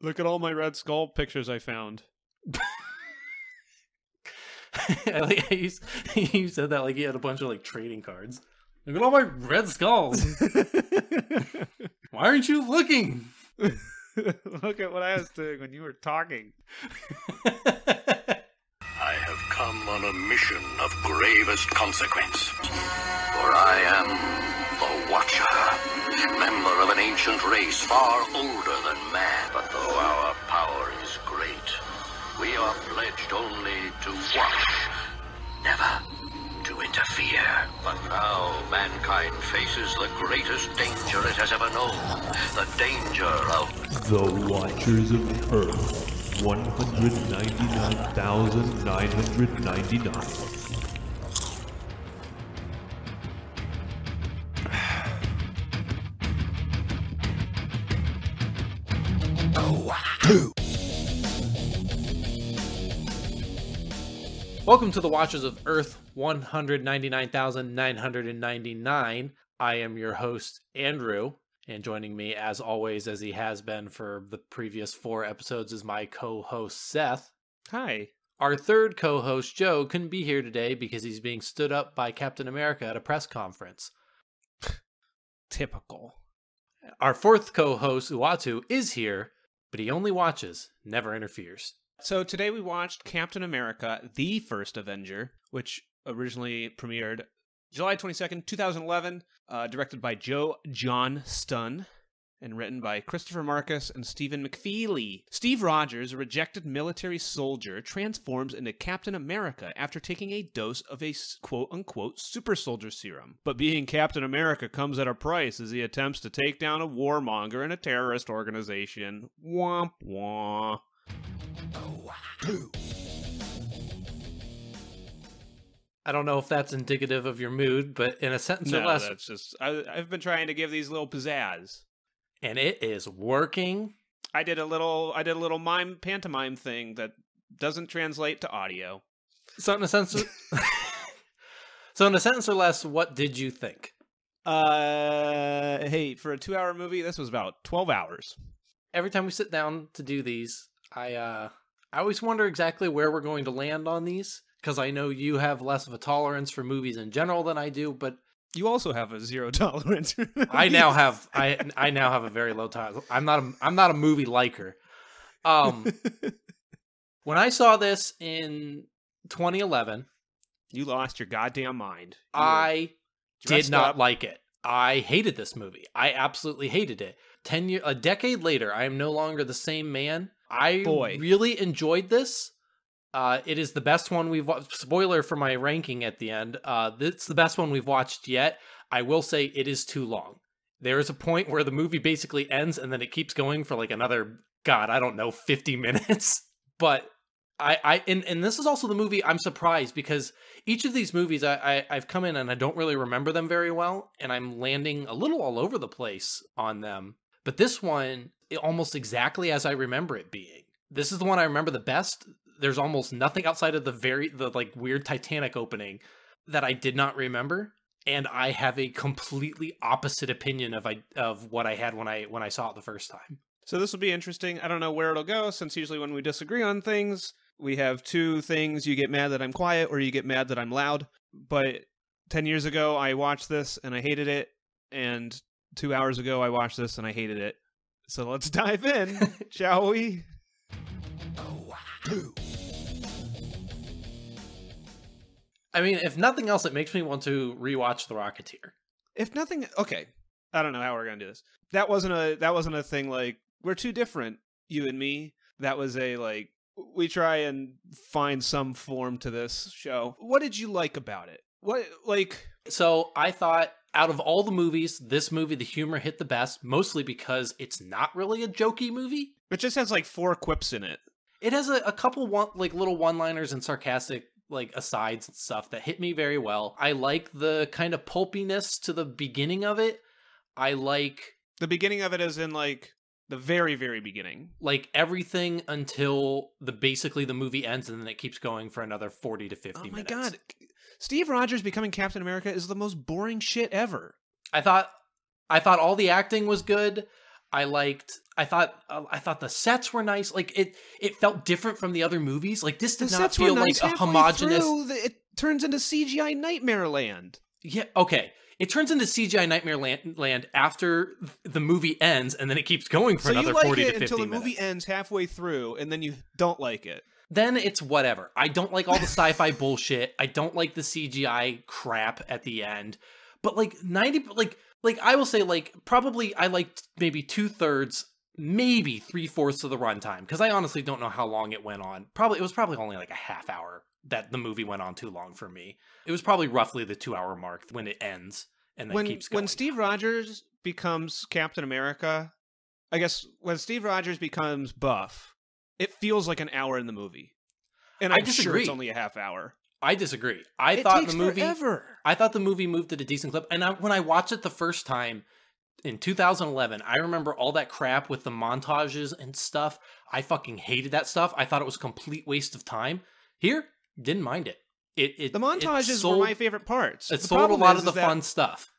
Look at all my Red Skull pictures I found. You said that like you had a bunch of like trading cards. Look at all my red skulls. Why aren't you looking? Look at what I was doing when you were talking. I have come on a mission of gravest consequence. For I am the Watcher, member of an ancient race far older than man. But though our power is great, we are pledged only to watch, never to interfere. But now mankind faces the greatest danger it has ever known. The danger of the Watchers of Earth. 199,999. Welcome to the Watchers of Earth 199,999. I am your host, Andrew, and joining me, as always, as he has been for the previous 4 episodes, is my co-host, Seth. Hi. Our third co-host, Joe, couldn't be here today because he's being stood up by Captain America at a press conference. Typical. Our fourth co-host, Uatu, is here, but he only watches, never interferes. So today we watched Captain America, the first Avenger, which originally premiered July 22nd, 2011, directed by Joe John Stunn, and written by Christopher Marcus and Stephen McFeely. Steve Rogers, a rejected military soldier, transforms into Captain America after taking a dose of a quote-unquote super soldier serum. But being Captain America comes at a price as he attempts to take down a warmonger and a terrorist organization. Womp womp. I don't know if that's indicative of your mood, but in a sentence or less... that's just... I've been trying to give these little pizzazz. And it is working. I did a little pantomime thing that doesn't translate to audio. So in a sense... So in a sentence or less, what did you think? Hey, for a 2-hour movie, this was about 12 hours. Every time we sit down to do these, I always wonder exactly where we're going to land on these, because I know you have less of a tolerance for movies in general than I do, but you also have a zero tolerance. I now have a very low tolerance. I'm not a movie liker. When I saw this in 2011, you lost your goddamn mind. I did not like it. I hated this movie. I absolutely hated it. A decade later, I am no longer the same man. I really enjoyed this. It is the best one we've watched. Spoiler for my ranking at the end. It's the best one we've watched yet. I will say it is too long. There is a point where the movie basically ends and then it keeps going for like another, 50 minutes. But and this is also the movie I'm surprised because each of these movies I've come in and I don't really remember them very well. And I'm landing a little all over the place on them. But this one, almost exactly as I remember it being. This is the one I remember the best. There's almost nothing outside of the like weird Titanic opening that I did not remember, and I have a completely opposite opinion of what I had when I saw it the first time. So this will be interesting. I don't know where it'll go, since usually when we disagree on things, we have two things: you get mad that I'm quiet, or you get mad that I'm loud. But 10 years ago, I watched this and I hated it, and 2 hours ago, I watched this and I hated it. So let's dive in, shall we? I mean, if nothing else, it makes me want to rewatch The Rocketeer. If nothing, okay. I don't know how we're gonna do this. That wasn't a thing like we're too different, you and me. That was a like we try and find some form to this show. What did you like about it? So I thought out of all the movies, this movie, the humor hit the best, mostly because it's not really a jokey movie. It just has like 4 quips in it. It has a couple little one-liners and sarcastic like asides and stuff that hit me very well. I like the kind of pulpiness to the beginning of it. I like the beginning of it as in like the very, very beginning. Like everything until basically the movie ends and then it keeps going for another 40 to 50 minutes. Oh my God. Steve Rogers becoming Captain America is the most boring shit ever. I thought all the acting was good. I thought the sets were nice. Like it felt different from the other movies. Like this did not feel like a homogenous. It turns into CGI Nightmare Land. Yeah, okay. It turns into CGI Nightmare Land after the movie ends, and then it keeps going for another 40 to 50 minutes. Until the movie ends halfway through, and then you don't like it. Then it's whatever. I don't like all the sci-fi bullshit. I don't like the CGI crap at the end. But like 90, like I will say, like probably I liked maybe 2/3, maybe 3/4 of the runtime, because I honestly don't know how long it went on. It was probably only like a half hour that the movie went on too long for me. It was probably roughly the 2-hour mark when it ends and then keeps going. When Steve Rogers becomes Captain America, I guess when Steve Rogers becomes Buff, it feels like an hour in the movie. And I'm sure it's only a half hour. I disagree. I thought the movie moved at a decent clip. And when I watched it the first time in 2011, I remember all that crap with the montages and stuff. I fucking hated that stuff. I thought it was a complete waste of time. Here, didn't mind it. The montages were my favorite parts. It sold a lot of the fun stuff.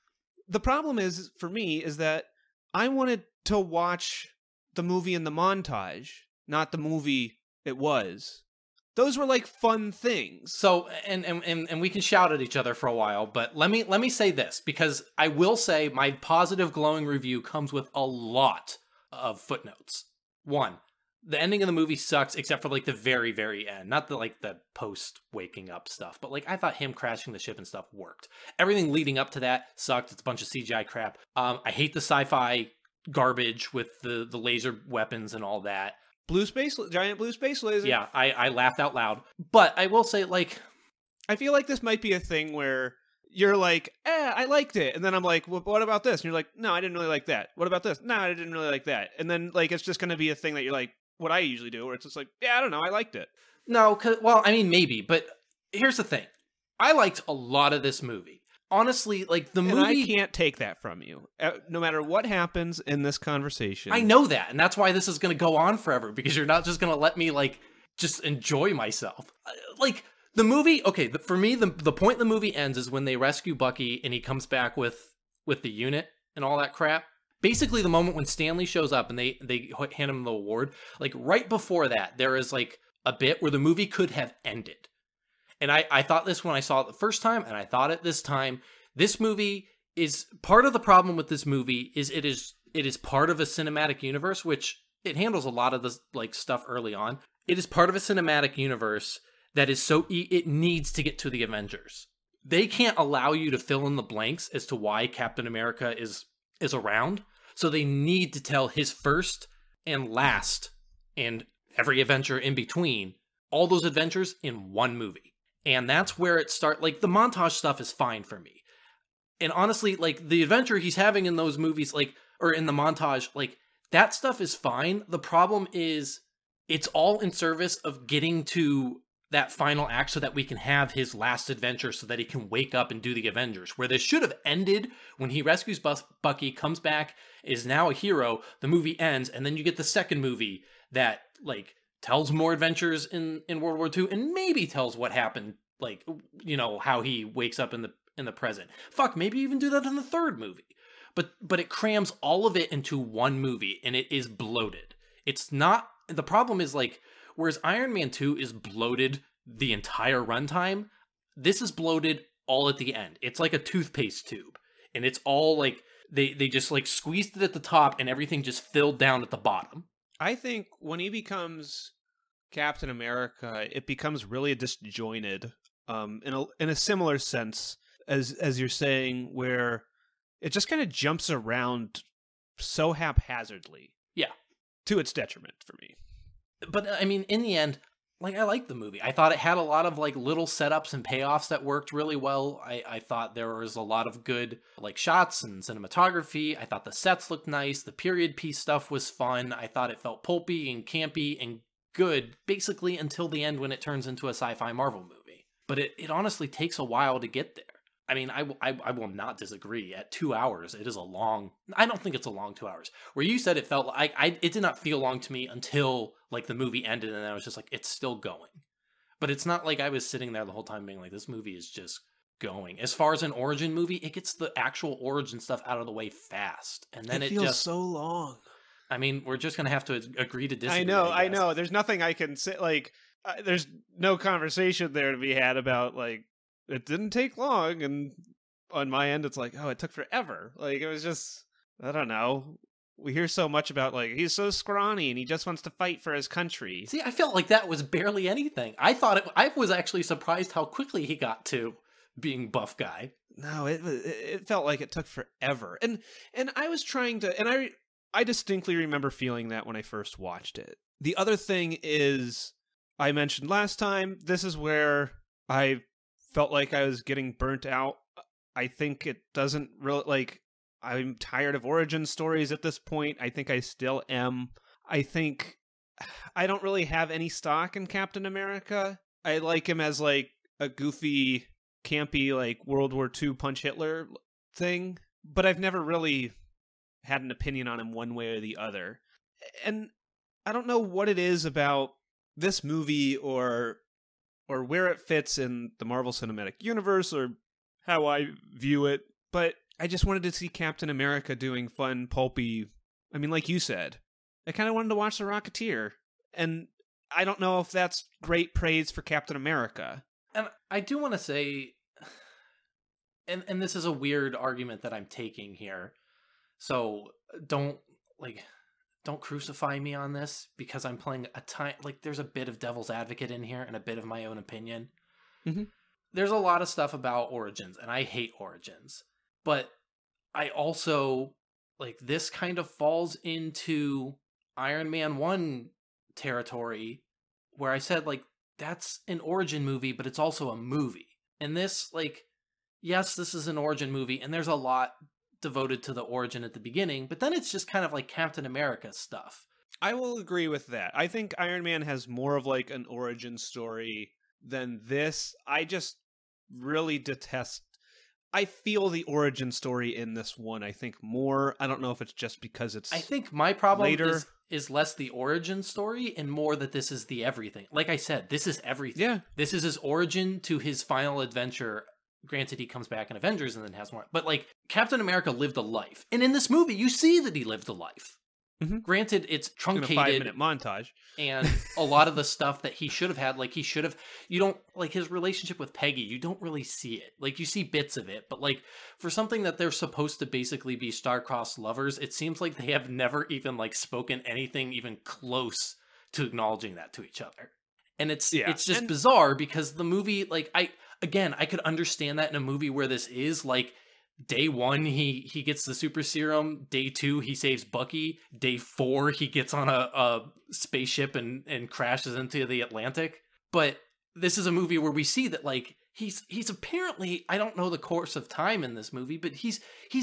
The problem is, for me, is that I wanted to watch the movie in the montage, not the movie it was. Those were like fun things. So, and we can shout at each other for a while, but let me say this, because I will say my positive glowing review comes with a lot of footnotes. 1, the ending of the movie sucks, except for like the very, very end. Not the like the post waking up stuff, but like I thought him crashing the ship and stuff worked. Everything leading up to that sucked. It's a bunch of CGI crap. I hate the sci-fi garbage with the laser weapons and all that. Giant blue space laser. Yeah, I laughed out loud. But I will say, like, I feel like this might be a thing where you're like, I liked it. And then I'm like, well, what about this? And you're like, no, I didn't really like that. What about this? No, I didn't really like that. And then, like, it's just going to be a thing that you're like, what I usually do, where it's just like, yeah, I don't know, I liked it. No, well, I mean, maybe. But here's the thing. I liked a lot of this movie. Honestly, like, the movie... And I can't take that from you. No matter what happens in this conversation. I know that, and that's why this is going to go on forever, because you're not just going to let me, like, just enjoy myself. Like, the movie... Okay, for me, the point the movie ends is when they rescue Bucky, and he comes back with the unit and all that crap. Basically, the moment when Stanley shows up and they hand him the award, like, right before that, there is, like, a bit where the movie could have ended. And I thought this when I saw it the first time, and I thought it this time. This movie is... Part of the problem with this movie is it is part of a cinematic universe, which it handles a lot of the like stuff early on. It is part of a cinematic universe that is so... It needs to get to the Avengers. They can't allow you to fill in the blanks as to why Captain America is around. So they need to tell his first and last, and every adventure in between, all those adventures in one movie. And that's where it starts. Like, the montage stuff is fine for me. And honestly, like, the adventure he's having in those movies, like, or in the montage, like, that stuff is fine. The problem is, it's all in service of getting to that final act so that we can have his last adventure so that he can wake up and do the Avengers. Where this should have ended when he rescues Bucky, comes back, is now a hero, the movie ends, and then you get the second movie that, like, tells more adventures in World War II, and maybe tells what happened, like, you know, how he wakes up in the present. Fuck, maybe even do that in the third movie. But it crams all of it into one movie, and it is bloated. It's not... The problem is, like, whereas Iron Man 2 is bloated the entire runtime, this is bloated all at the end. It's like a toothpaste tube, and it's all, like, they just, like, squeezed it at the top, and everything just filled down at the bottom. I think when he becomes Captain America, it becomes really disjointed, in a similar sense as you're saying, where it just kind of jumps around so haphazardly. Yeah, to its detriment for me. But I mean, in the end, like, I liked the movie. I thought it had a lot of, like, little setups and payoffs that worked really well. I thought there was a lot of good, like, shots and cinematography. I thought the sets looked nice. The period piece stuff was fun. I thought it felt pulpy and campy and good, basically until the end when it turns into a sci-fi Marvel movie. But it honestly takes a while to get there. I mean, I will not disagree. At 2 hours, it is a long... I don't think it's a long 2 hours. Where you said it felt like... It did not feel long to me until, like, the movie ended, and I was just like, it's still going. But it's not like I was sitting there the whole time being like, this movie is just going. As far as an origin movie, it gets the actual origin stuff out of the way fast. And then it feels just... so long. I mean, we're just gonna have to agree to disagree. I know. There's nothing I can say. Like, there's no conversation there to be had about like it didn't take long, and on my end, it's like, oh, it took forever. Like, it was just, I don't know. We hear so much about like he's so scrawny and he just wants to fight for his country. See, I felt like that was barely anything. I was actually surprised how quickly he got to being buff guy. No, it felt like it took forever, and I was trying to, and I distinctly remember feeling that when I first watched it. The other thing is, I mentioned last time, this is where I felt like I was getting burnt out. I think it doesn't really, like, I'm tired of origin stories at this point. I think I still am. I think I don't really have any stock in Captain America. I like him as like a goofy, campy, like World War II Punch Hitler thing, but I've never really had an opinion on him one way or the other. And I don't know what it is about this movie or where it fits in the Marvel Cinematic Universe or how I view it, but I just wanted to see Captain America doing fun, pulpy, I mean, like you said, I kind of wanted to watch The Rocketeer, and I don't know if that's great praise for Captain America. And I do want to say, and this is a weird argument that I'm taking here, so don't crucify me on this, because I'm playing there's a bit of devil's advocate in here and a bit of my own opinion. Mm-hmm. There's a lot of stuff about Origins, and I hate Origins. But I also, like, this kind of falls into Iron Man 1 territory, where I said, like, that's an origin movie, but it's also a movie. And this, like, yes, this is an origin movie, and there's a lot devoted to the origin at the beginning, but then it's just kind of like Captain America stuff. I will agree with that. I think Iron Man has more of, like, an origin story than this. I just really detest, I feel the origin story in this one, I think, more. I don't know if it's just because it's I think my problem later. is less the origin story and more that this is the everything. Like I said, this is everything. Yeah. This is his origin to his final adventure. Granted, he comes back in Avengers and then has more. But, like, Captain America lived a life. And in this movie, you see that he lived a life. Mm-hmm. Granted, it's truncated. In a 5-minute montage. And a lot of the stuff that he should have had, like, you don't, like, his relationship with Peggy, you don't really see it. Like, you see bits of it. But, like, for something that they're supposed to basically be star-crossed lovers, it seems like they have never even, like, spoken anything even close to acknowledging that to each other. And it's just bizarre, because the movie, like, I could understand that in a movie where this is, like, day 1, he gets the super serum. Day 2, he saves Bucky. Day 4, he gets on a spaceship and crashes into the Atlantic. But this is a movie where we see that, like, he's apparently, I don't know the course of time in this movie, but he's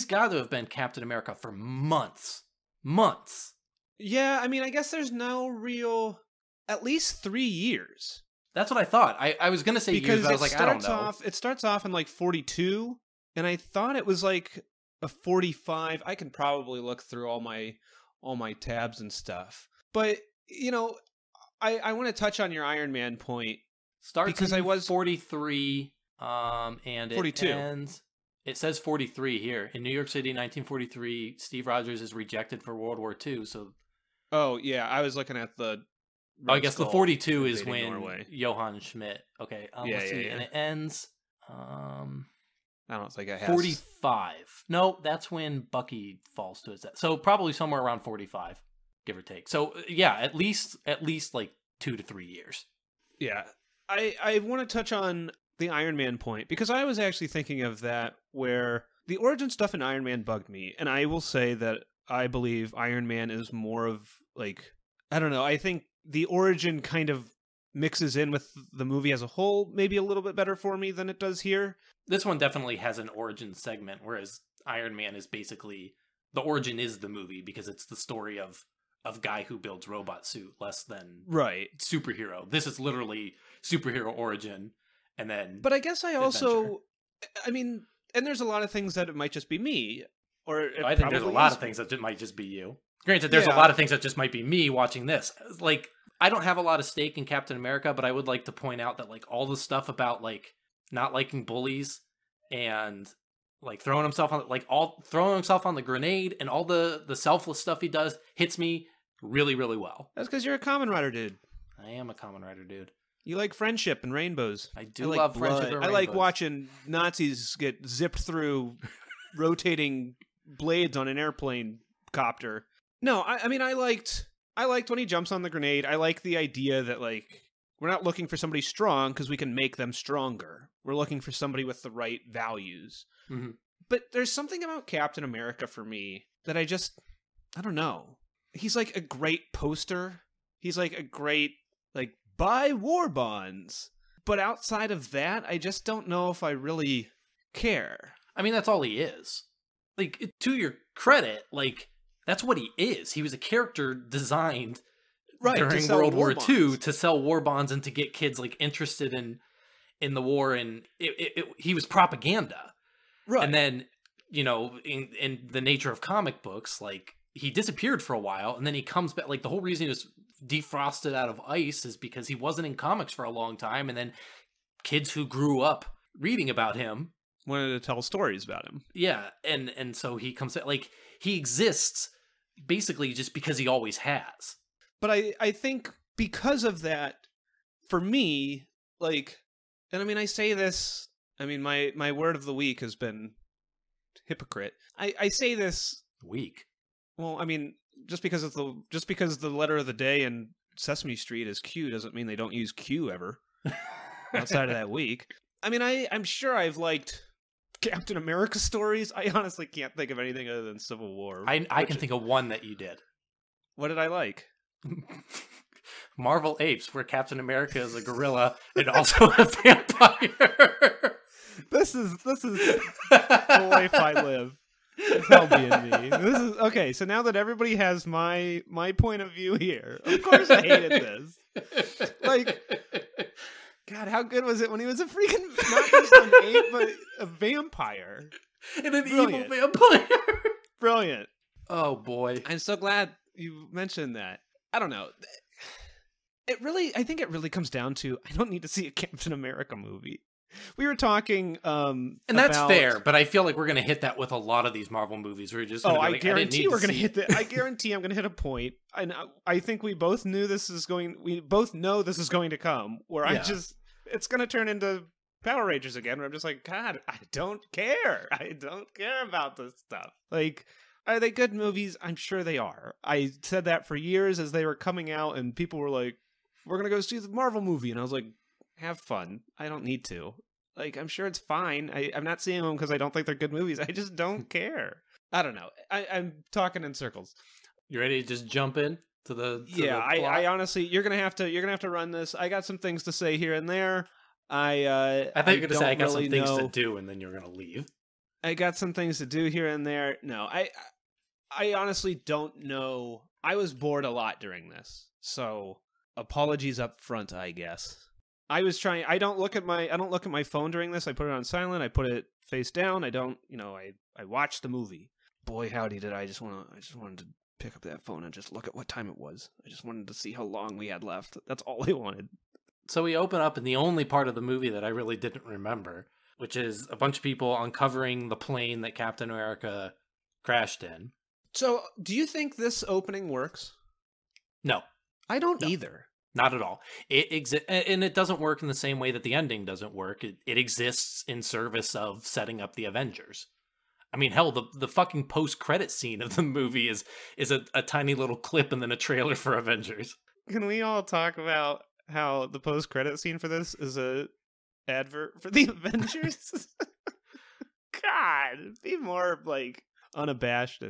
got to have been Captain America for months. Months. Yeah, I mean, I guess there's no real, at least 3 years. That's what I thought. I was going to say because years, but I was like, I don't know. It starts off in, like, 42, and I thought it was, like, a 45. I can probably look through all my tabs and stuff. But, you know, I want to touch on your Iron Man point. Starts because in I was 43, and 42. It ends. It says 43 here. In New York City, 1943, Steve Rogers is rejected for World War II, so... Oh, yeah, I was looking at the... I guess the 42 is when Norway. Johann Schmidt. Okay, let's see. Yeah. And it ends... I don't think I have... 45. No, that's when Bucky falls to his death. So probably somewhere around 45, give or take. So, yeah, at least like 2 to 3 years. Yeah. I want to touch on the Iron Man point, because I was actually thinking of that, where the origin stuff in Iron Man bugged me, and I will say that I believe Iron Man is more of, like, I don't know, I think the origin kind of mixes in with the movie as a whole maybe a little bit better for me than it does here. This one definitely has an origin segment, whereas Iron Man is basically, the origin is the movie, because it's the story of guy who builds robot suit, less than superhero. This is literally superhero origin, and then but I guess I also, I mean, and there's a lot of things that it might just be me, or I think there's a lot of things that it might just be you. Granted, there's a lot of things that just might be me watching this. Like, I don't have a lot of stake in Captain America, but I would like to point out that, like, all the stuff about, like, not liking bullies and Like throwing himself on the grenade and all the selfless stuff he does hits me really, really well. That's because you're a Kamen Rider dude. I am a Kamen Rider dude. You like friendship and rainbows. I love friendship and rainbows. I like watching Nazis get zipped through rotating blades on an airplane copter. No, I mean I liked when he jumps on the grenade. I like the idea that like we're not looking for somebody strong because we can make them stronger. We're looking for somebody with the right values. Mm-hmm. But there's something about Captain America for me that I don't know. He's like a great poster. He's like a great, like, buy war bonds. But outside of that, I just don't know if I really care. I mean, that's all he is. Like, to your credit, like, that's what he is. He was a character designed during World War II to sell war bonds and to get kids, like, interested in the war. And he was propaganda. Right. And then, you know, in the nature of comic books, like, he disappeared for a while, and then he comes back. Like, the whole reason he was defrosted out of ice is because he wasn't in comics for a long time, and then kids who grew up reading about him wanted to tell stories about him. Yeah, and so he comes back. Like, he exists basically just because he always has. But I think because of that, for me, like, and I mean, I say this, I mean, my word of the week has been hypocrite. I say this week. Well, I mean, just because the letter of the day in Sesame Street is Q doesn't mean they don't use Q ever outside of that week. I mean, I'm sure I've liked Captain America stories. I honestly can't think of anything other than Civil War. I can think of one that you did. What did I like? Marvel Apes, where Captain America is a gorilla and also a vampire. This is the life I live. Hell being me. This is okay. So now that everybody has my point of view here, of course I hated this. Like, God, how good was it when he was a freaking not just an ape, but a vampire and an evil vampire? Brilliant. Oh boy, I'm so glad you mentioned that. I don't know. I think it really comes down to I don't need to see a Captain America movie. We were talking, and that's fair, but I feel like we're going to hit that with a lot of these Marvel movies. We're just I guarantee we're going to hit that. I guarantee I'm going to hit a point, and I think we both know this is going to come. Where it's going to turn into Power Rangers again. Where I'm just like, God, I don't care. I don't care about this stuff. Like, are they good movies? I'm sure they are. I said that for years as they were coming out, and people were like, "We're going to go see the Marvel movie," and I was like, have fun. I don't need to. Like, I'm sure it's fine. I'm not seeing them because I don't think they're good movies. I just don't care. I don't know. I'm talking in circles. You ready to just jump in to the I honestly, you're gonna have to run this. I got some things to say here and there. I thought you were gonna say I got some things to do, and then you're gonna leave. I got some things to do here and there. No, I honestly don't know. I was bored a lot during this, so apologies up front, I guess. I was trying. I don't look at my phone during this. I put it on silent. I put it face down. I don't. I watched the movie. Boy, howdy, did I just wanted to pick up that phone and just look at what time it was. I just wanted to see how long we had left. That's all I wanted. So we open up in the only part of the movie that I really didn't remember, which is a bunch of people uncovering the plane that Captain America crashed in. So, do you think this opening works? No, I don't either. Not at all. And it doesn't work in the same way that the ending doesn't work. It exists in service of setting up the Avengers. I mean, hell, the fucking post-credit scene of the movie is a tiny little clip and then a trailer for Avengers. Can we all talk about how the post-credit scene for this is a advert for the Avengers? God, be more, like, unabashed.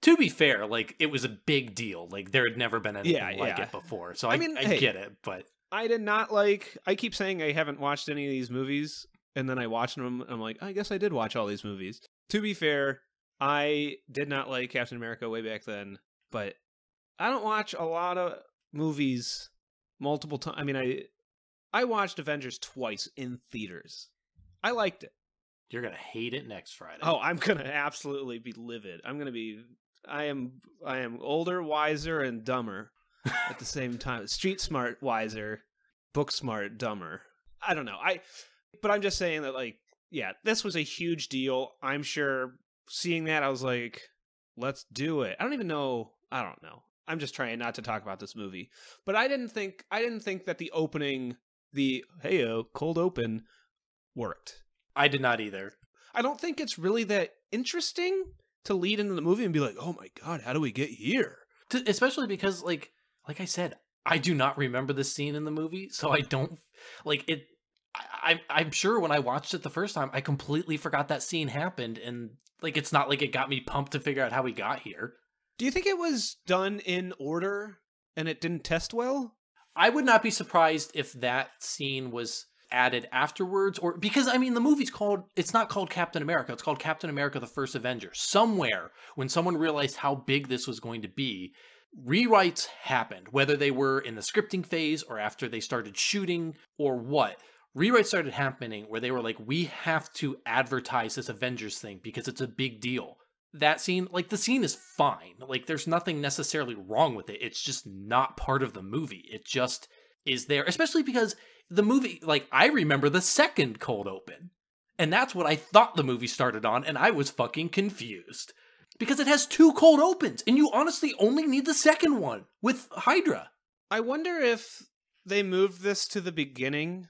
To be fair, like, it was a big deal. Like, there had never been anything like it before. So I get it, but I did not like... I keep saying I haven't watched any of these movies, and then I watch them, and I'm like, I guess I did watch all these movies. To be fair, I did not like Captain America way back then, but I don't watch a lot of movies multiple times. I mean, I watched Avengers twice in theaters. I liked it. You're going to hate it next Friday. Oh, I'm going to absolutely be livid. I am older, wiser, and dumber at the same time. Street smart, wiser, book smart, dumber. I don't know. But I'm just saying that, like, yeah, this was a huge deal. I'm sure seeing that, I was like, let's do it. I don't know. I'm just trying not to talk about this movie. But I didn't think that the opening, cold open, worked. I did not either. I don't think it's really that interesting to lead into the movie and be like, oh my God, how do we get here? Especially because, like I said, I do not remember this scene in the movie, so I don't, like, it, I'm sure when I watched it the first time, I completely forgot that scene happened, and, like, it's not like it got me pumped to figure out how we got here. Do you think it was done in order and it didn't test well? I would not be surprised if that scene was added afterwards, or because, I mean, the movie's it's not called Captain America, it's called Captain America the First Avenger. Somewhere, when someone realized how big this was going to be, rewrites happened, whether they were in the scripting phase or after they started shooting or what. Rewrites started happening where they were like, we have to advertise this Avengers thing because it's a big deal. That scene, like, the scene is fine. Like, there's nothing necessarily wrong with it. It's just not part of the movie. It just is there, especially because the movie, like, I remember the second cold open. And that's what I thought the movie started on, and I was fucking confused. Because it has 2 cold opens, and you honestly only need the second one with Hydra. I wonder if they moved this to the beginning,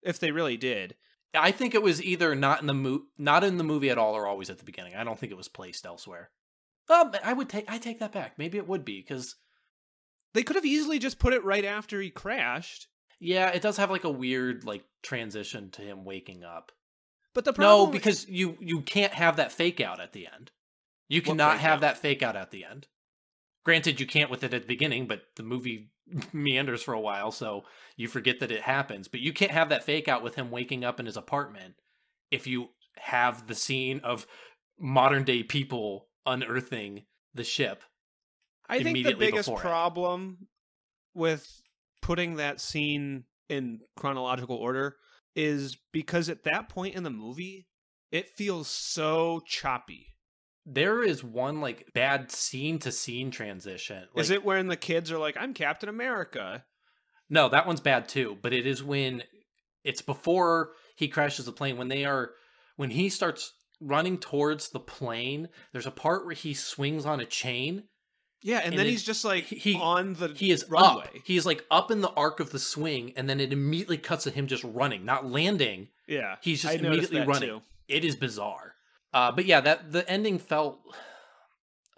if they really did. I think it was either not in the movie at all or always at the beginning. I don't think it was placed elsewhere. I take that back. Maybe it would be, because they could have easily just put it right after he crashed. Yeah, it does have like a weird like transition to him waking up. But the problem No, because you can't have that fake out at the end. You cannot have that fake out at the end. Granted, you can't with it at the beginning, but the movie meanders for a while, so you forget that it happens. But you can't have that fake out with him waking up in his apartment if you have the scene of modern day people unearthing the ship. I think the biggest problem with putting that scene in chronological order is because at that point in the movie, it feels so choppy. There is one like bad scene to scene transition. Like, is it when the kids are like, I'm Captain America? No, that one's bad too. But it is when it's before he crashes the plane. When he starts running towards the plane, there's a part where he swings on a chain. Yeah, and then he's just like on the he is runway. Up. He is like up in the arc of the swing, and then it immediately cuts to him just running, not landing. Yeah, he's just immediately running. Too. It is bizarre. But yeah, the ending felt,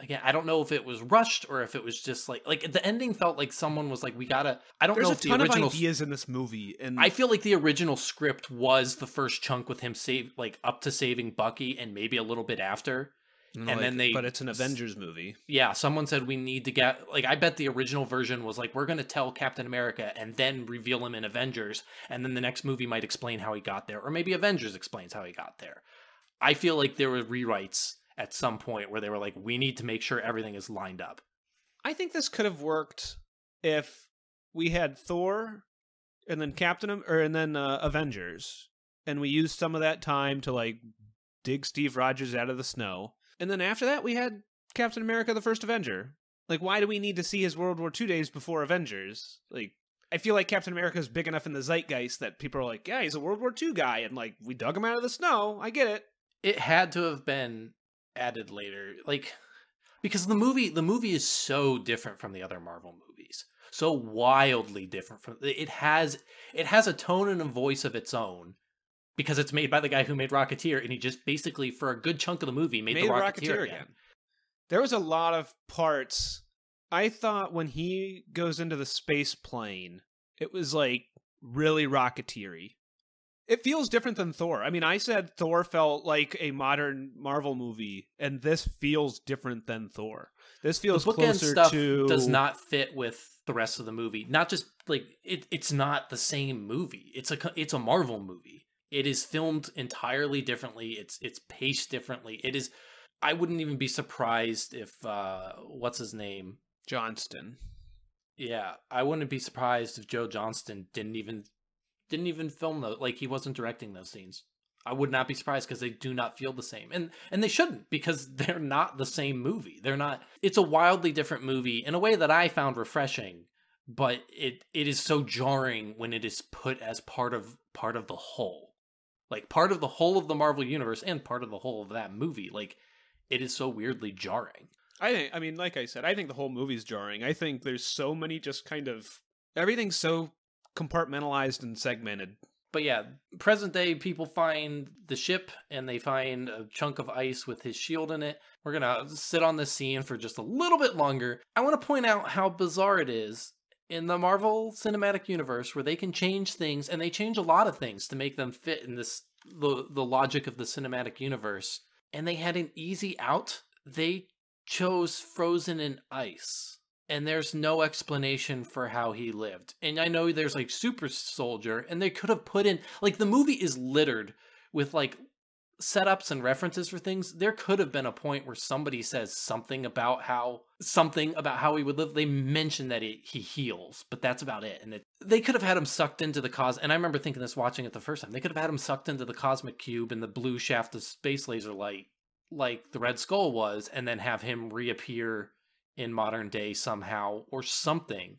again, I don't know if it was rushed or if it was just like the ending felt like someone was like, we gotta, I don't know if the original... There's a ton of ideas in this movie. And I feel like the original script was the first chunk with him up to saving Bucky and maybe a little bit after. And then but it's an Avengers movie. Yeah, someone said we need to get, like, I bet the original version was like, we're going to tell Captain America and then reveal him in Avengers. And then the next movie might explain how he got there. Or maybe Avengers explains how he got there. I feel like there were rewrites at some point where they were like, we need to make sure everything is lined up. I think this could have worked if we had Thor and then Avengers, and we used some of that time to like dig Steve Rogers out of the snow. And then after that, we had Captain America, the First Avenger. Like, why do we need to see his World War II days before Avengers? Like, I feel like Captain America is big enough in the zeitgeist that people are like, yeah, he's a World War II guy. And like, we dug him out of the snow. I get it. It had to have been added later, like, because the movie is so different from the other Marvel movies, so wildly different from it has a tone and a voice of its own because it's made by the guy who made Rocketeer, and he just basically for a good chunk of the movie made the Rocketeer again. There was a lot of parts. I thought when he goes into the space plane, it was like really Rocketeer-y. It feels different than Thor. I mean, I said Thor felt like a modern Marvel movie, and this feels different than Thor. This feels closer stuff to... does not fit with the rest of the movie. Not just, like, it's not the same movie. It's a Marvel movie. It is filmed entirely differently. It's paced differently. It is... I wouldn't even be surprised if, what's his name? Johnston. Yeah, I wouldn't be surprised if Joe Johnston didn't even film those, like he wasn't directing those scenes. I would not be surprised because they do not feel the same. And they shouldn't, because they're not the same movie. They're not, it's a wildly different movie in a way that I found refreshing, but it is so jarring when it is put as part of the whole. Like, part of the whole of the Marvel Universe and part of the whole of that movie. Like, it is so weirdly jarring. I mean, like I said, I think the whole movie's jarring. I think there's so many just kind of... Everything's so compartmentalized and segmented. But yeah, present day, people find the ship and they find a chunk of ice with his shield in it. We're going to sit on this scene for just a little bit longer. I want to point out how bizarre it is in the Marvel Cinematic Universe, where they can change things, and they change a lot of things to make them fit in this the logic of the cinematic universe. And they had an easy out. They chose frozen in ice. And there's no explanation for how he lived. And I know there's like super soldier, and they could have put in, like, the movie is littered with like setups and references for things. There could have been a point where somebody says something about how he would live. They mention that he heals, but that's about it. And they could have had him sucked into the and I remember thinking this watching it the first time. They could have had him sucked into the cosmic cube and the blue shaft of space laser light, like the Red Skull was, and then have him reappear in modern day somehow or something.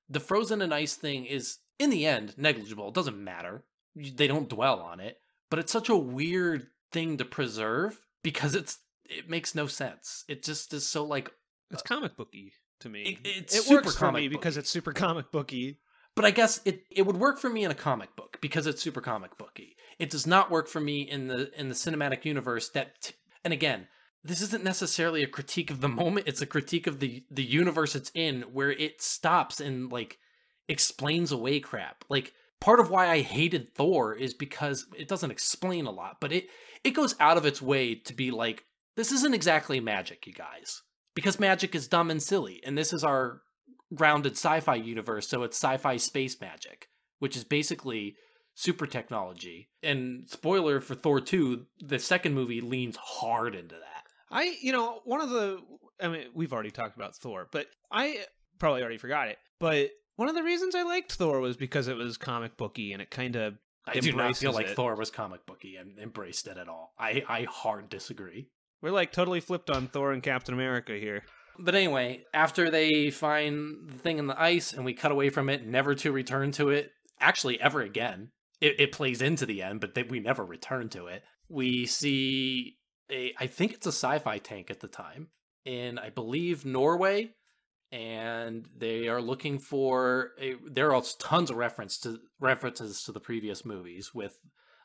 The frozen in ice thing is, in the end, negligible. It doesn't matter. They don't dwell on it, but it's such a weird thing to preserve because it makes no sense. It just is so like... It's comic booky to me. It works for me because it's super comic booky. But I guess it would work for me in a comic book because it's super comic booky. It does not work for me in the cinematic universe and again, this isn't necessarily a critique of the moment. It's a critique of the universe it's in, where it stops and like explains away crap. Like, part of why I hated Thor is because it doesn't explain a lot, but it goes out of its way to be like, this isn't exactly magic, you guys, because magic is dumb and silly. And this is our grounded sci-fi universe. So it's sci-fi space magic, which is basically super technology. And spoiler for Thor 2, the second movie leans hard into that. We've already talked about Thor, but I probably already forgot it. But one of the reasons I liked Thor was because it was comic booky, and it kind of I do not feel like Thor was comic booky and embraced it at all. I hard disagree. We're like totally flipped on Thor and Captain America here. But anyway, after they find the thing in the ice and we cut away from it, never to return to it, actually ever again. It plays into the end, but we never return to it. We see I think it's a sci-fi tank at the time in, I believe, Norway, and they are looking for there are tons of references to the previous movies with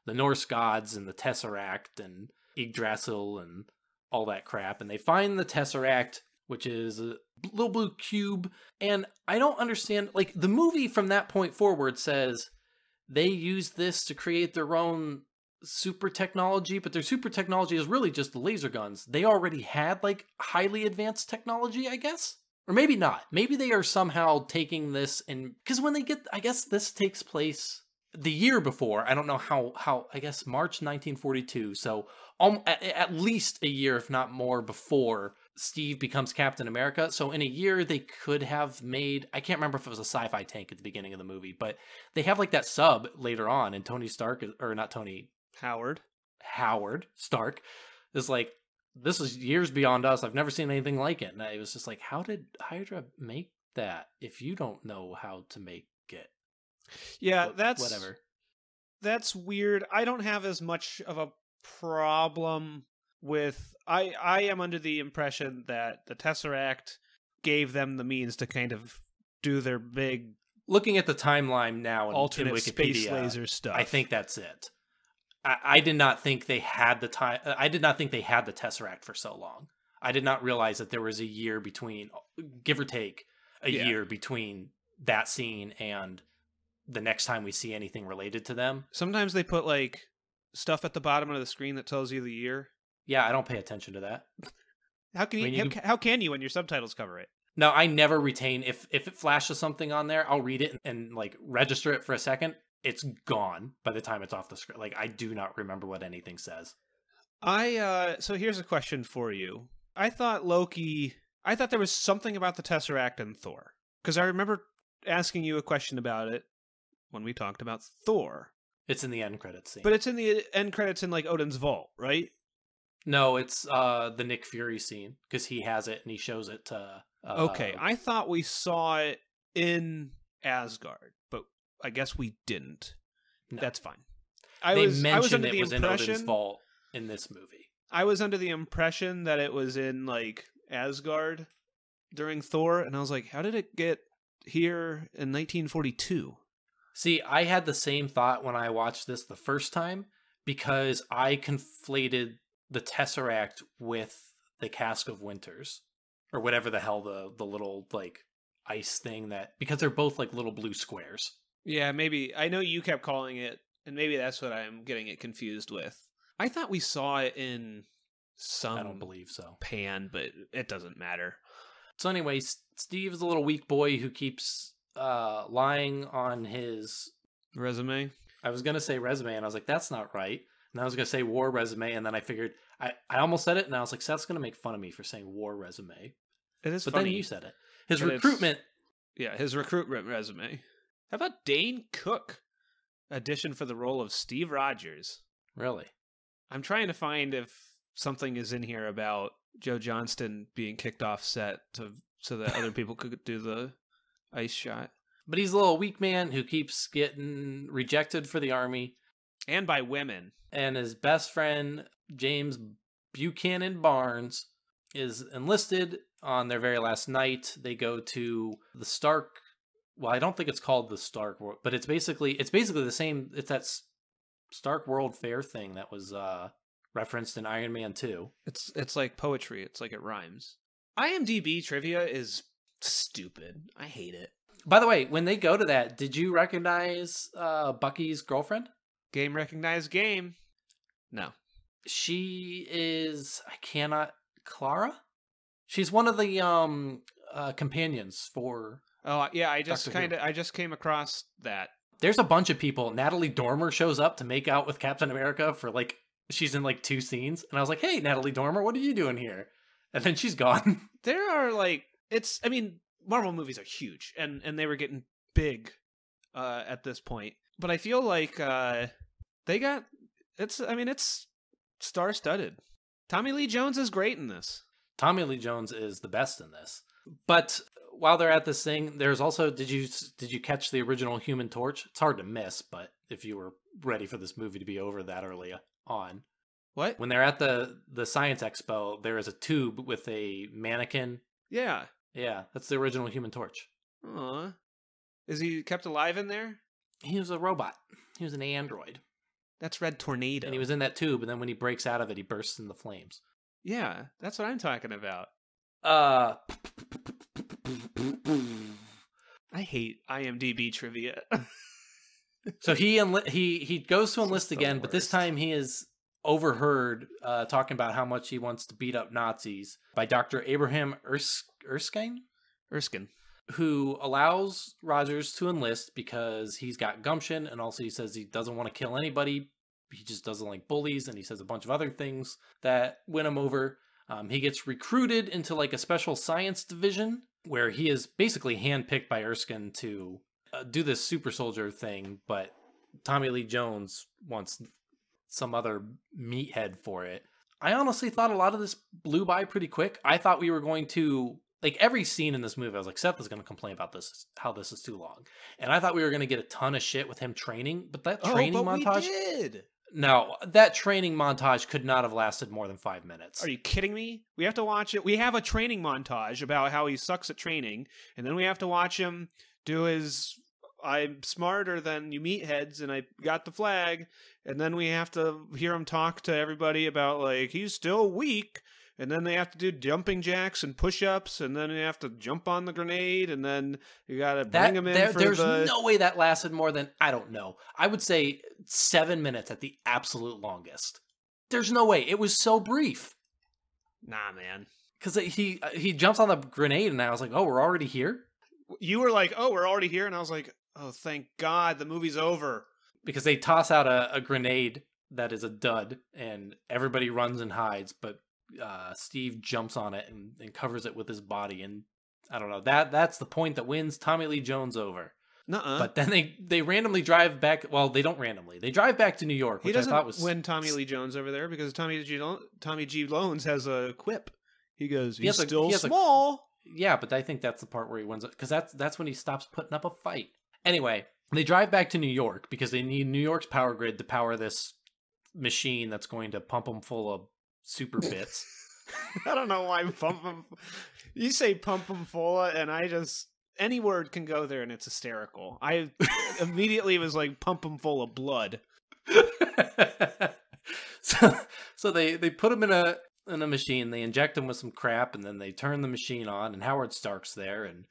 the Norse gods and the Tesseract and Yggdrasil and all that crap, and they find the Tesseract, which is a little blue cube, and I don't understand, like, the movie from that point forward says they use this to create their own super technology, but their super technology is really just the laser guns. They already had like highly advanced technology, I guess, or maybe not. Maybe they are somehow taking this, and because when they get, I guess this takes place the year before. I don't know how I guess March 1942. So at least a year, if not more, before Steve becomes Captain America. So in a year, they could have made, I can't remember if it was a sci-fi tank at the beginning of the movie, but they have like that sub later on, and Tony Stark, or not Tony, Howard Stark is like, this is years beyond us. I've never seen anything like it. And I was just like, how did Hydra make that if you don't know how to make it? Yeah, but whatever. That's weird. I don't have as much of a problem with... I am under the impression that the Tesseract gave them the means to kind of do their big... Looking at the timeline now in alternate Wikipedia, space laser stuff. I think that's it. I did not think they had the time. I did not think they had the Tesseract for so long. I did not realize that there was a year between, give or take, a year between that scene and the next time we see anything related to them. Sometimes they put like stuff at the bottom of the screen that tells you the year. Yeah, I don't pay attention to that. How can how can you when your subtitles cover it? No, I never retain. If it flashes something on there, I'll read it and like register it for a second. It's gone by the time it's off the screen. Like, I do not remember what anything says. So here's a question for you. I thought there was something about the Tesseract in Thor. Because I remember asking you a question about it when we talked about Thor. It's in the end credits scene. But it's in the end credits in, like, Odin's vault, right? No, it's the Nick Fury scene, because he has it and he shows it to... Okay, I thought we saw it in Asgard, but I guess we didn't. No. That's fine. they mentioned it was in Odin's vault in this movie. I was under the impression that it was in like Asgard during Thor, and I was like, how did it get here in 1942? See, I had the same thought when I watched this the first time, because I conflated the Tesseract with the Cask of Winters, or whatever the hell the little like ice thing that, because they're both like little blue squares. Yeah, maybe. I know you kept calling it, and maybe that's what I'm getting it confused with. I thought we saw it in some I don't believe so. pan, but it doesn't matter. So anyway, Steve is a little weak boy who keeps lying on his resume. I was going to say resume, and I was like, that's not right. And I was going to say war resume, and then I figured, I almost said it, and I was like, Seth's going to make fun of me for saying war resume. It is but funny. Then you said it. His recruitment. Yeah, his recruitment resume. How about Dane Cook? Audition for the role of Steve Rogers. Really? I'm trying to find if something is in here about Joe Johnston being kicked off set so that other people could do the ice shot. But he's a little weak man who keeps getting rejected for the army. And by women. And his best friend, James Buchanan Barnes, is enlisted on their very last night. They go to the Stark. Well, I don't think it's called the Stark World, but it's basically the same. It's that Stark World Fair thing that was referenced in Iron Man 2. It's like poetry. It's like it rhymes. IMDb trivia is stupid. I hate it. By the way, when they go to that, did you recognize Bucky's girlfriend? Game recognized game. No. She is Clara? She's one of the companions for Oh, yeah, I just came across that. There's a bunch of people. Natalie Dormer shows up to make out with Captain America for like, she's in like 2 scenes. And I was like, hey, Natalie Dormer, what are you doing here? And then she's gone. There are like, Marvel movies are huge and they were getting big at this point. But I feel like it's star-studded. Tommy Lee Jones is great in this. Tommy Lee Jones is the best in this. But while they're at this thing, there's also, did you catch the original Human Torch? It's hard to miss, but if you were ready for this movie to be over that early on. What? When they're at the Science Expo, there is a tube with a mannequin. Yeah. Yeah, that's the original Human Torch. Aw. Is he kept alive in there? He was a robot. He was an android. That's Red Tornado. And he was in that tube, and then when he breaks out of it, he bursts into flames. Yeah, that's what I'm talking about. I hate IMDb trivia. So he goes to enlist again, but this time he is overheard talking about how much he wants to beat up Nazis by Dr. Abraham Erskine, who allows Rogers to enlist because he's got gumption, and also he says he doesn't want to kill anybody. He just doesn't like bullies, and he says a bunch of other things that win him over. He gets recruited into like a special science division where he is basically handpicked by Erskine to do this super soldier thing, but Tommy Lee Jones wants some other meathead for it. I honestly thought a lot of this blew by pretty quick. I thought we were going to, like every scene in this movie, I was like, Seth is going to complain about this, how this is too long. And I thought we were going to get a ton of shit with him training, but that training montage... we did! No, that training montage could not have lasted more than 5 minutes. Are you kidding me? We have to watch it. We have a training montage about how he sucks at training, and then we have to watch him do his I'm smarter than you meatheads and I got the flag, and then we have to hear him talk to everybody about like he's still weak, and then they have to do jumping jacks and push-ups, and then they have to jump on the grenade, and then you gotta bring him in there's no way that lasted more than, I don't know, I would say 7 minutes at the absolute longest. There's no way. It was so brief. Nah, man. Because he jumps on the grenade, and I was like, oh, we're already here? You were like, oh, we're already here? And I was like, oh, thank God, the movie's over. Because they toss out a grenade that is a dud, and everybody runs and hides, but Steve jumps on it and covers it with his body, and I don't know, that's the point that wins Tommy Lee Jones over. Nuh-uh. But then they randomly drive back. Well, they don't randomly. They drive back to New York, which I thought was... He doesn't win Tommy Lee Jones over there because Tommy G. Loans has a quip. He goes, he's still small. Yeah, but I think that's the part where he wins it, because that's when he stops putting up a fight. Anyway, They drive back to New York because they need New York's power grid to power this machine that's going to pump them full of super bits. I don't know why pump them. You say pump them full, and any word can go there, and it's hysterical. I immediately was like, pump them full of blood. So they put them in a machine. They inject them with some crap, and then they turn the machine on. And Howard Stark's there, and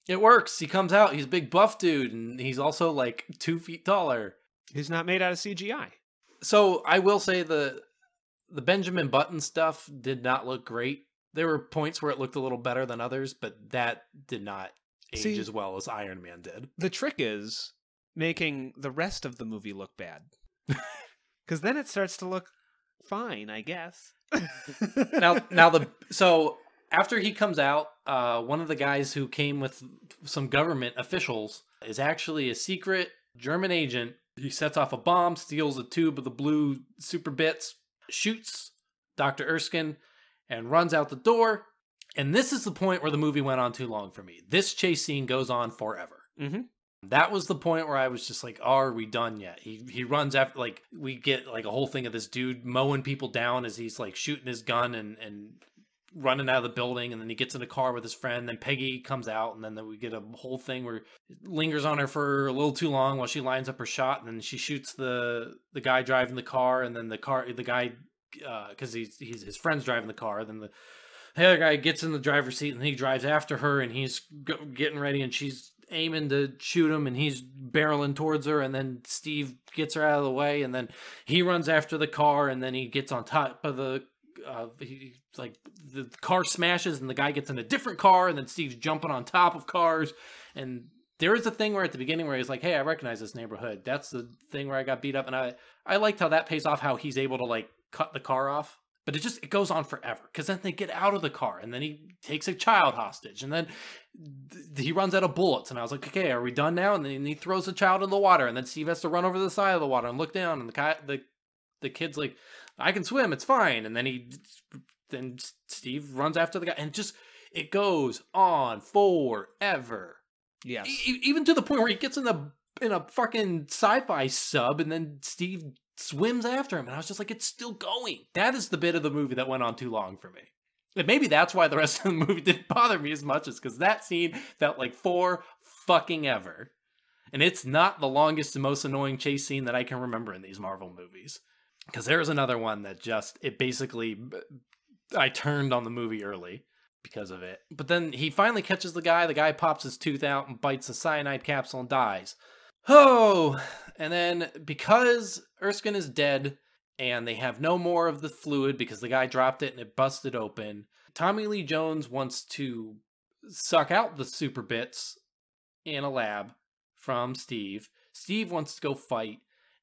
it works. He comes out. He's a big buff dude, and he's also like 2 feet taller. He's not made out of CGI. So I will say the Benjamin Button stuff did not look great. There were points where it looked a little better than others, but that did not age as well as Iron Man did. The trick is making the rest of the movie look bad. Because then it starts to look fine, I guess. So after he comes out, one of the guys who came with some government officials is actually a secret German agent. He sets off a bomb, steals a tube of the blue super bits, shoots Dr. Erskine, and runs out the door. And this is the point where the movie went on too long for me. This chase scene goes on forever. Mm-hmm. That was the point where I was just like, oh, are we done yet? He runs after, like, we get like a whole thing of this dude mowing people down as he's like shooting his gun and running out of the building, and then he gets in a car with his friend, then Peggy comes out, and then we get a whole thing where it lingers on her for a little too long while she lines up her shot, and then she shoots the guy driving the car, and then the guy because his friend's driving the car, then the other guy gets in the driver's seat and he drives after her, and he's getting ready, and she's aiming to shoot him, and he's barreling towards her, and then Steve gets her out of the way, and then he runs after the car, and then he gets on top of the car smashes, and the guy gets in a different car, and then Steve's jumping on top of cars. And there is a thing where at the beginning where he's like, hey, I recognize this neighborhood. That's the thing where I got beat up. And I liked how that pays off, how he's able to like cut the car off. But it goes on forever, because then they get out of the car, and then he takes a child hostage, and then he runs out of bullets. And I was like, okay, are we done now? And then he throws the child in the water, and then Steve has to run over the side of the water and look down, and the kid's like, I can swim, it's fine. And then Steve runs after the guy, and it goes on forever. Yes. Even to the point where he gets in a fucking sci-fi sub, and then Steve swims after him, and I was just like, it's still going. That is the bit of the movie that went on too long for me. And maybe that's why the rest of the movie didn't bother me as much, is because that scene felt like for fucking ever. And it's not the longest and most annoying chase scene that I can remember in these Marvel movies. Because there's another one that I turned on the movie early because of it. But then he finally catches the guy pops his tooth out and bites a cyanide capsule and dies. Oh, and then because Erskine is dead and they have no more of the fluid because the guy dropped it and it busted open, Tommy Lee Jones wants to suck out the super bits in a lab from Steve. Steve wants to go fight,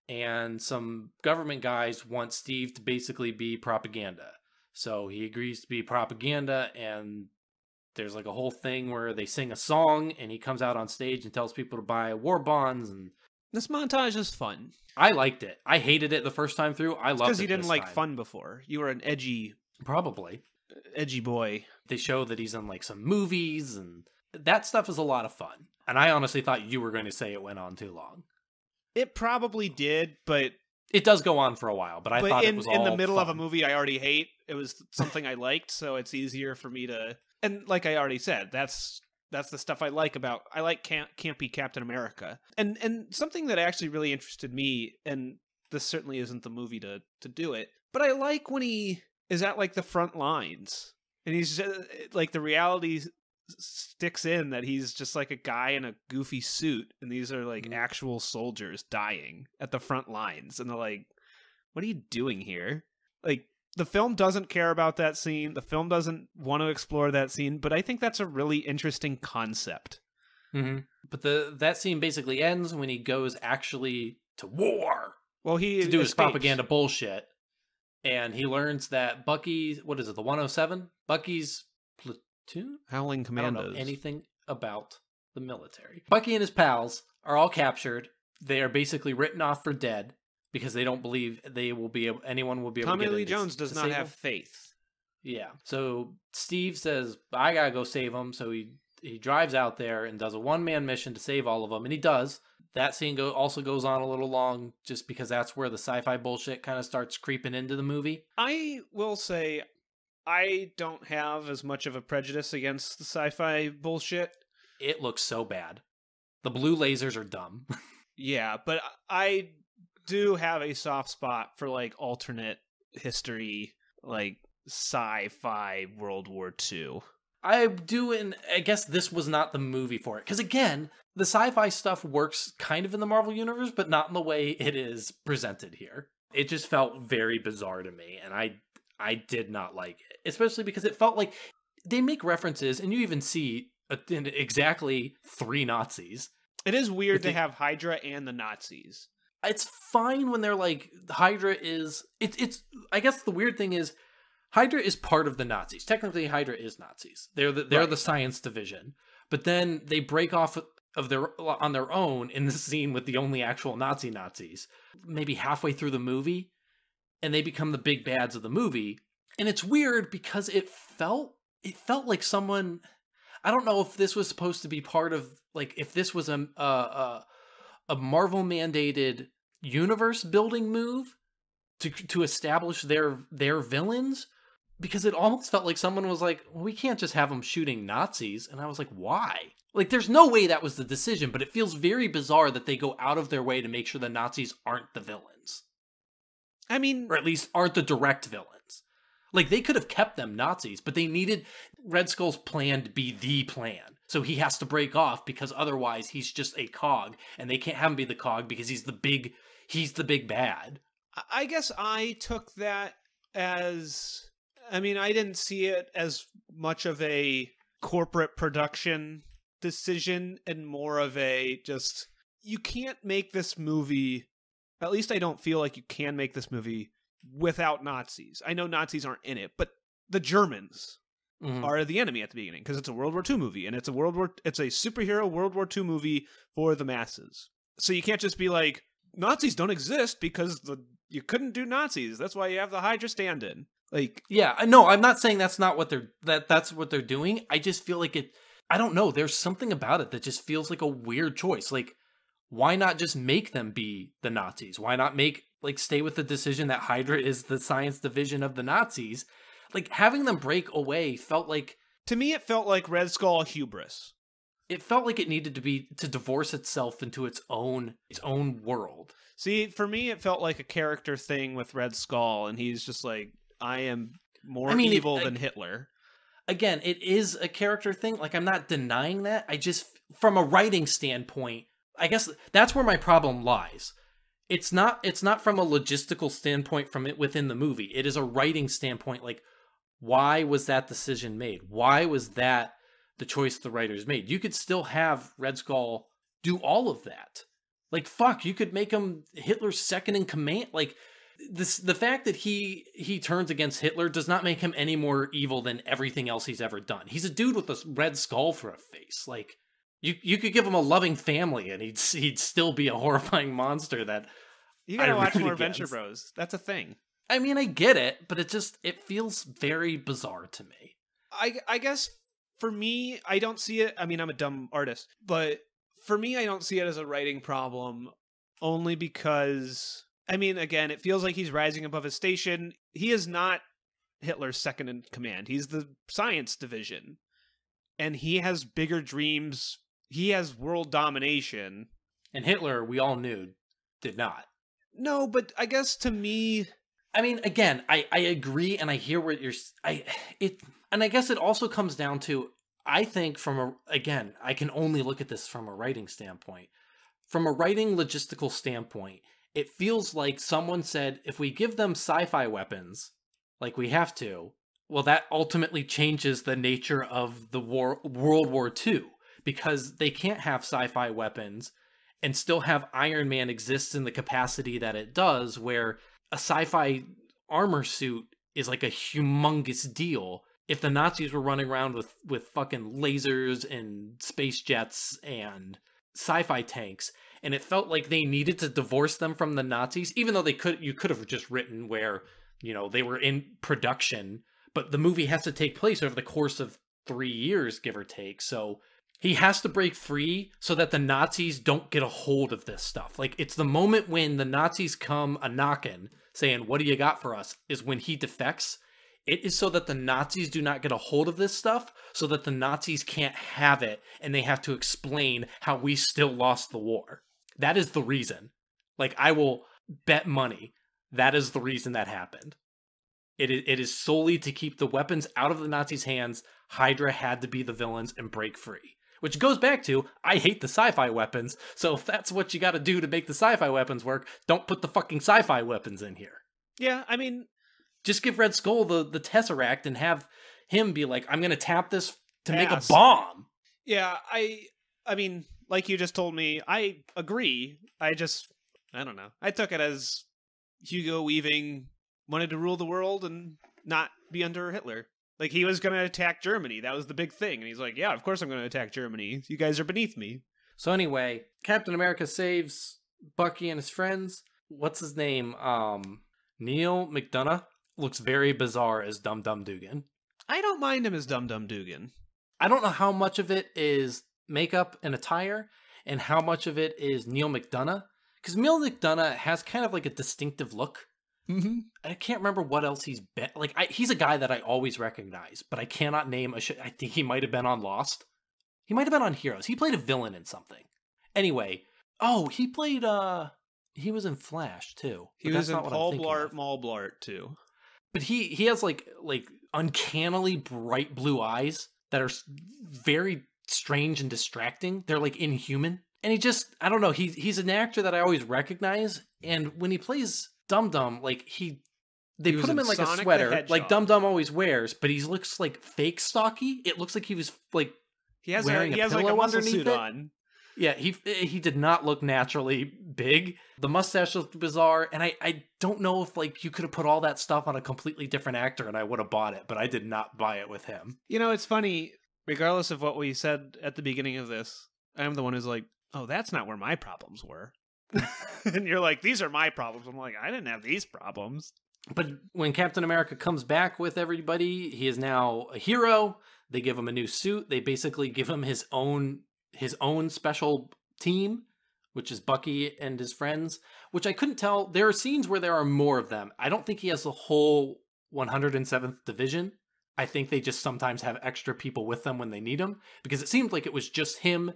and some government guys want Steve to basically be propaganda. So he agrees to be propaganda, and there's like a whole thing where they sing a song, and he comes out on stage and tells people to buy war bonds. And this montage is fun. I liked it. I hated it the first time through. I loved it because you didn't like time. Fun before. You were an edgy boy. They show that he's in like some movies, and that stuff is a lot of fun. And I honestly thought you were going to say it went on too long. It probably did, but it does go on for a while. But I thought it was all in the middle fun. of a movie I already hate. It was something I liked, so it's easier for me to. And like I already said, that's the stuff I like campy Captain America. And something that actually really interested me, and this certainly isn't the movie to do it, but I like when he is at like the front lines, and he's just, like, the reality sticks in that he's just like a guy in a goofy suit, and these are like actual soldiers dying at the front lines, and they're like, what are you doing here? Like, the film doesn't care about that scene. The film doesn't want to explore that scene, but I think that's a really interesting concept. Mm-hmm. But that scene basically ends when he goes actually to war. Well, he to do his propaganda bullshit, and he learns that Bucky, what is it, the 107? Bucky's platoon? Howling Commandos. I don't know anything about the military. Bucky and his pals are all captured. They are basically written off for dead, because they don't believe anyone will be able to get in. Tommy Lee Jones does not have faith. Yeah. So Steve says, I gotta go save him. So he he drives out there and does a one-man mission to save all of them, and he does. That scene also goes on a little long, just because that's where the sci-fi bullshit kind of starts creeping into the movie. I will say, I don't have as much of a prejudice against the sci-fi bullshit. It looks so bad. The blue lasers are dumb. Yeah, but I do have a soft spot for like alternate history, like sci-fi World War II. I do, and I guess this was not the movie for it. Because again, the sci-fi stuff works kind of in the Marvel Universe, but not in the way it is presented here. It just felt very bizarre to me, and I did not like it. Especially because it felt like they make references, and you even see exactly 3 Nazis. It is weird to have Hydra and the Nazis. It's fine when they're like, Hydra is... It's I guess the weird thing is, Hydra is part of the Nazis. Technically, Hydra is Nazis. They're the science division. But then they break off on their own in the scene with the only actual Nazis, maybe halfway through the movie, and they become the big bads of the movie. And it's weird because it felt like someone... I don't know if this was supposed to be part of, like, if this was a Marvel mandated universe building move to establish their villains, because it almost felt like someone was like, well, we can't just have them shooting Nazis. And I was like, why? Like, there's no way that was the decision, but it feels very bizarre that they go out of their way to make sure the Nazis aren't the villains. I mean, or at least aren't the direct villains. Like, they could have kept them Nazis, but they needed Red Skull's plan to be the plan. So he has to break off, because otherwise he's just a cog, and they can't have him be the cog because he's the big bad. I guess I took that as... I mean, I didn't see it as much of a corporate production decision and more of a just... You can't make this movie... At least I don't feel like you can make this movie without Nazis. I know Nazis aren't in it, but the Germans are the enemy at the beginning, because it's a World War II movie, and it's a superhero World War II movie for the masses. So you can't just be like, Nazis don't exist because you couldn't do Nazis. That's why you have the Hydra stand-in. Like, yeah, no, I'm not saying that's not what that's what they're doing. I just feel like it. I don't know. There's something about it that just feels like a weird choice. Like, why not just make them be the Nazis? Why not stay with the decision that Hydra is the science division of the Nazis? Like, having them break away felt like... To me, it felt like Red Skull hubris. It felt like it needed to divorce itself into its own world. See, for me, it felt like a character thing with Red Skull, and he's just like, I am more evil than Hitler. Again, it is a character thing. Like, I'm not denying that. I just, from a writing standpoint, I guess that's where my problem lies. It's not from a logistical standpoint from it within the movie. It is a writing standpoint. Like, why was that decision made? Why was that the choice the writers made? You could still have Red Skull do all of that. Like, fuck, you could make him Hitler's second in command. Like, the fact that he turns against Hitler does not make him any more evil than everything else he's ever done. He's a dude with a red skull for a face. Like, you could give him a loving family and he'd still be a horrifying monster that you gotta watch more Adventure Bros. That's a thing. I mean, I get it, but it feels very bizarre to me. I guess for me, I don't see it. I mean, I'm a dumb artist, but for me, I don't see it as a writing problem, only because, I mean, again, it feels like he's rising above his station. He is not Hitler's second in command. He's the science division, and he has bigger dreams. He has world domination. And Hitler, we all knew, did not. No, but I guess to me... I mean, again, I agree, and I hear what you're... And I guess it also comes down to, I think again, I can only look at this from a writing standpoint. From a writing logistical standpoint, it feels like someone said, if we give them sci-fi weapons, like we have to, well, that ultimately changes the nature of the World War II, because they can't have sci-fi weapons and still have Iron Man exist in the capacity that it does, where a sci-fi armor suit is like a humongous deal. If the Nazis were running around with fucking lasers and space jets and sci-fi tanks, and it felt like they needed to divorce them from the Nazis, even though you could have just written where, they were in production, but the movie has to take place over the course of 3 years, give or take. So he has to break free so that the Nazis don't get a hold of this stuff. Like, it's the moment when the Nazis come a-knocking, saying, what do you got for us, is when he defects. It is so that the Nazis do not get a hold of this stuff, so that the Nazis can't have it, and they have to explain how we still lost the war. That is the reason. Like, I will bet money that is the reason that happened. It is solely to keep the weapons out of the Nazis' hands. Hydra had to be the villains and break free. Which goes back to, I hate the sci-fi weapons, so if that's what you gotta do to make the sci-fi weapons work, don't put the fucking sci-fi weapons in here. Yeah, I mean... Just give Red Skull the Tesseract and have him be like, I'm gonna tap this to make a bomb. Yeah, I mean, like you just told me, I agree. I don't know. I took it as Hugo Weaving wanted to rule the world and not be under Hitler. Like, he was going to attack Germany. That was the big thing. And he's like, yeah, of course I'm going to attack Germany. You guys are beneath me. So anyway, Captain America saves Bucky and his friends. What's his name? Neil McDonough looks very bizarre as Dum Dum Dugan. I don't mind him as Dum Dum Dugan. I don't know how much of it is makeup and attire and how much of it is Neil McDonough. Because Neil McDonough has kind of like a distinctive look. Mm-hmm. I can't remember what else he's been. Like, he's a guy that I always recognize, but I cannot name a show. I think he might have been on Lost. He might have been on Heroes. He played a villain in something. Anyway, he played, he was in Flash, too. He was in Paul Blart Mall Blart, too. But he has, like uncannily bright blue eyes that are very strange and distracting. They're, like, inhuman. And he just, I don't know, he's an actor that I always recognize, and when he plays Dum Dum, like, they put him in like Sonic a sweater, like Dum Dum always wears, but he looks like fake stocky. It looks like he was like he has wearing a pillow muscle underneath suit it. On. Yeah, he did not look naturally big. The mustache looked bizarre, and I don't know if like you could have put all that stuff on a completely different actor and I would have bought it, but I did not buy it with him. You know, it's funny, regardless of what we said at the beginning of this, I'm the one who's like, oh, that's not where my problems were. And you're like, these are my problems. I'm like, I didn't have these problems. But when Captain America comes back with everybody, he is now a hero. They give him a new suit. They basically give him his own special team, which is Bucky and his friends, which I couldn't tell. There are scenes where there are more of them. I don't think he has the whole 107th Division. I think they just sometimes have extra people with them when they need them, because it seemed like it was just him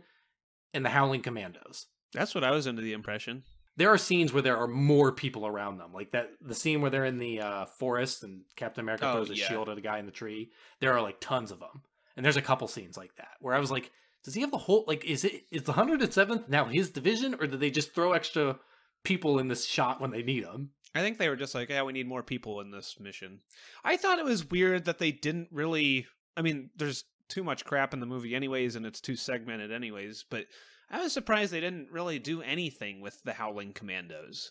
and the Howling Commandos. That's what I was under the impression. There are scenes where there are more people around them, like the scene where they're in the forest and Captain America throws a shield at a guy in the tree. There are like tons of them, and there's a couple scenes like that where I was like, does he have the whole, like, is the 107th now his division, or did they just throw extra people in this shot when they need them? I think they were just like, yeah, we need more people in this mission. I thought it was weird that they didn't really, I mean, there's too much crap in the movie anyways, and it's too segmented anyways, but I was surprised they didn't really do anything with the Howling Commandos.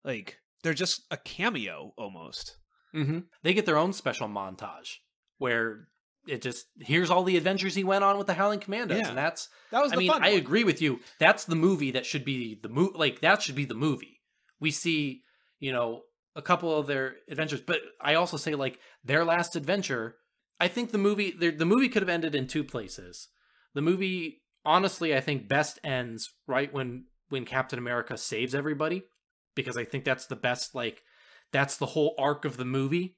Like, they're just a cameo, almost. Mm-hmm. They get their own special montage, where it just, here's all the adventures he went on with the Howling Commandos, and that was the fun one. I agree with you. That's the movie that should be the movie. Like, that should be the movie. We see, a couple of their adventures, but I also say, like, their last adventure, I think the movie could have ended in two places. The movie, honestly, I think best ends right when Captain America saves everybody, because I think that's the best, like, that's the whole arc of the movie,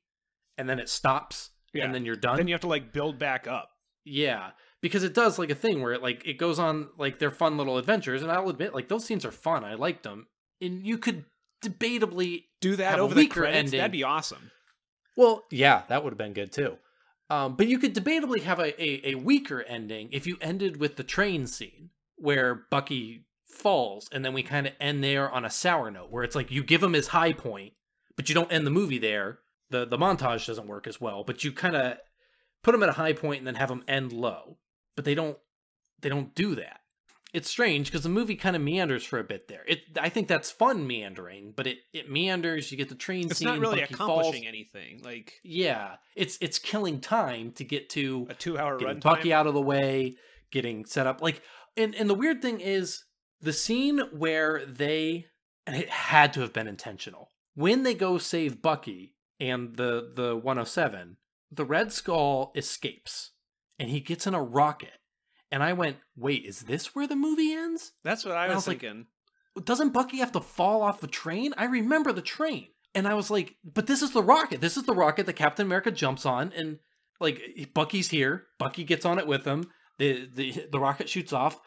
and then it stops, and then you're done. Then you have to, like, build back up. Yeah, because it does, like, a thing where it goes on, like, their fun little adventures, and I'll admit, like, those scenes are fun. I liked them. And you could debatably do that over the credits. That'd be awesome. Well, yeah, that would have been good, too. But you could debatably have a weaker ending if you ended with the train scene where Bucky falls, and then we kind of end there on a sour note, where it's like you give him his high point, but you don't end the movie there. The montage doesn't work as well, but you kind of put him at a high point and then have him end low. But they don't do that. It's strange because the movie kind of meanders for a bit there. I think that's fun meandering, but it meanders. You get the train scene. It's not really Bucky accomplishing falls. Anything. Like, yeah, it's killing time to get to a 2-hour getting runtime. Bucky out of the way, getting set up. Like, and the weird thing is the scene where and it had to have been intentional. When they go save Bucky and the 107, the Red Skull escapes. and he gets in a rocket. And I went, wait, is this where the movie ends? That's what I was thinking. Like, doesn't Bucky have to fall off a train? I remember the train. And I was like, but this is the rocket. This is the rocket that Captain America jumps on. And like, Bucky's here. Bucky gets on it with him. The rocket shoots off.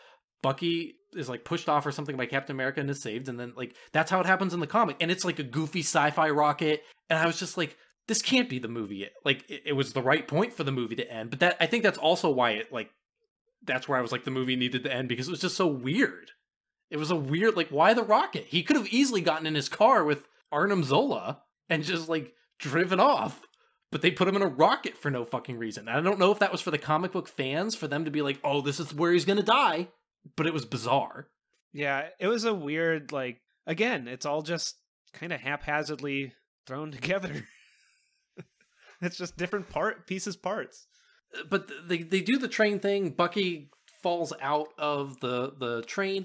Bucky is like pushed off or something by Captain America and is saved. And then like, that's how it happens in the comic. And it's like a goofy sci-fi rocket. And I was just like, this can't be the movie. Like, it was the right point for the movie to end. But I think that's also why it like, that's where I was like, the movie needed to end, because it was just so weird. It was a weird, like, why the rocket? He could have easily gotten in his car with Arnim Zola and just like driven off, but they put him in a rocket for no fucking reason. I don't know if that was for the comic book fans, for them to be like, oh, this is where he's gonna die, but it was bizarre. Yeah, it was a weird, like, again, it's all just kind of haphazardly thrown together. It's just different parts. But they do the train thing. Bucky falls out of the train.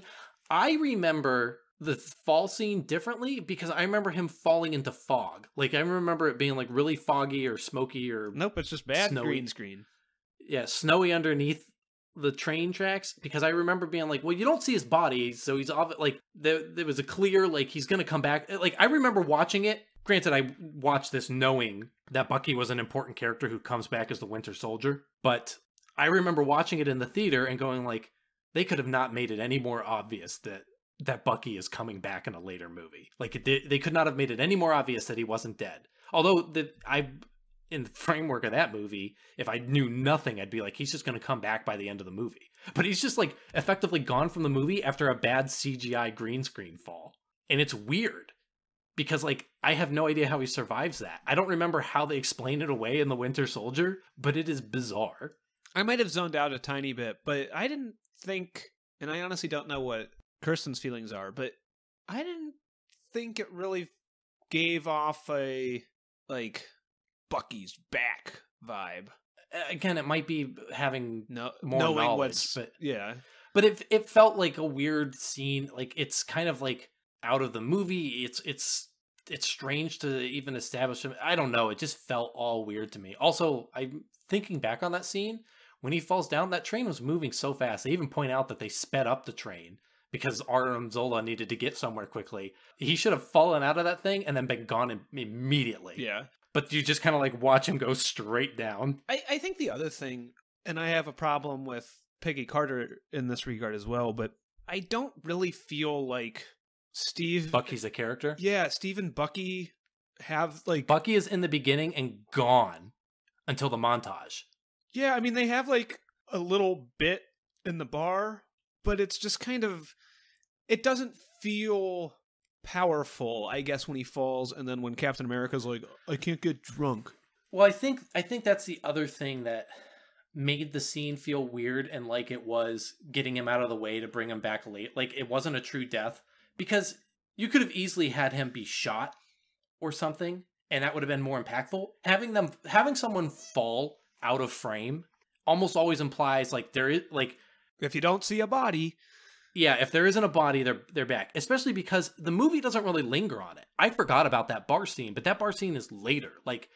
I remember the fall scene differently because I remember him falling into fog. Like, I remember it being like really foggy or smoky or nope, it's just bad snowy. Green screen. Yeah, snowy underneath the train tracks, because I remember being like, well, you don't see his body, so he's like there was a clear like he's gonna come back. Like, I remember watching it. Granted, I watched this knowing that Bucky was an important character who comes back as the Winter Soldier, but I remember watching it in the theater and going like, they could have not made it any more obvious that Bucky is coming back in a later movie. Like, they could not have made it any more obvious that he wasn't dead. Although in the framework of that movie, if I knew nothing, I'd be like, he's just going to come back by the end of the movie. But he's just like effectively gone from the movie after a bad CGI green screen fall. And it's weird. Because, like, I have no idea how he survives that. I don't remember how they explain it away in The Winter Soldier, but it is bizarre. I might have zoned out a tiny bit, but I didn't think, and I honestly don't know what Kirsten's feelings are, but I didn't think it really gave off a, like, Bucky's back vibe. Again, it might be having more knowing knowledge, but yeah. But it felt like a weird scene. Like, it's kind of like out of the movie. It's strange to even establish him. I don't know. It just felt all weird to me. Also, I'm thinking back on that scene when he falls down. That train was moving so fast. They even point out that they sped up the train because Arnim Zola needed to get somewhere quickly. He should have fallen out of that thing and then been gone immediately. Yeah. But you just kind of like watch him go straight down. I think the other thing, and I have a problem with Peggy Carter in this regard as well, but I don't really feel like Bucky's a character? Yeah, Steve and Bucky have, like... Bucky is in the beginning and gone until the montage. Yeah, I mean, they have, like, a little bit in the bar, but it's just kind of... It doesn't feel powerful, I guess, when he falls, and then when Captain America's like, I can't get drunk. Well, I think that's the other thing that made the scene feel weird and like it was getting him out of the way to bring him back late. Like, it wasn't a true death. Because you could have easily had him be shot or something, and that would have been more impactful. Having someone fall out of frame almost always implies like there is like, if you don't see a body, yeah, if there isn't a body, they're back. Especially because the movie doesn't really linger on it. I forgot about that bar scene, but that bar scene is later. Like,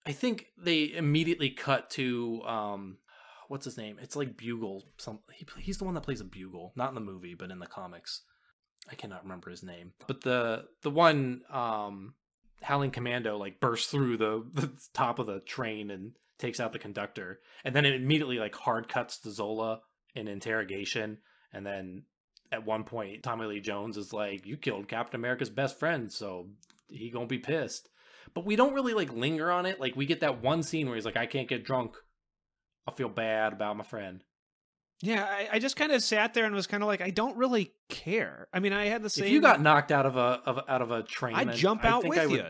I think they immediately cut to what's his name? It's like Bugle. He's the one that plays a bugle, not in the movie, but in the comics. I cannot remember his name, but the one Howling Commando like bursts through the top of the train and takes out the conductor, and then it immediately like hard cuts to Zola in interrogation, and then at one point Tommy Lee Jones is like, "You killed Captain America's best friend, so he gonna be pissed." But we don't really like linger on it. Like, we get that one scene where he's like, "I can't get drunk. I'll feel bad about my friend." Yeah, I just kind of sat there and was kind of like, I don't really care. I mean, I had the same. If you got knocked out of a train, I'd jump out with you.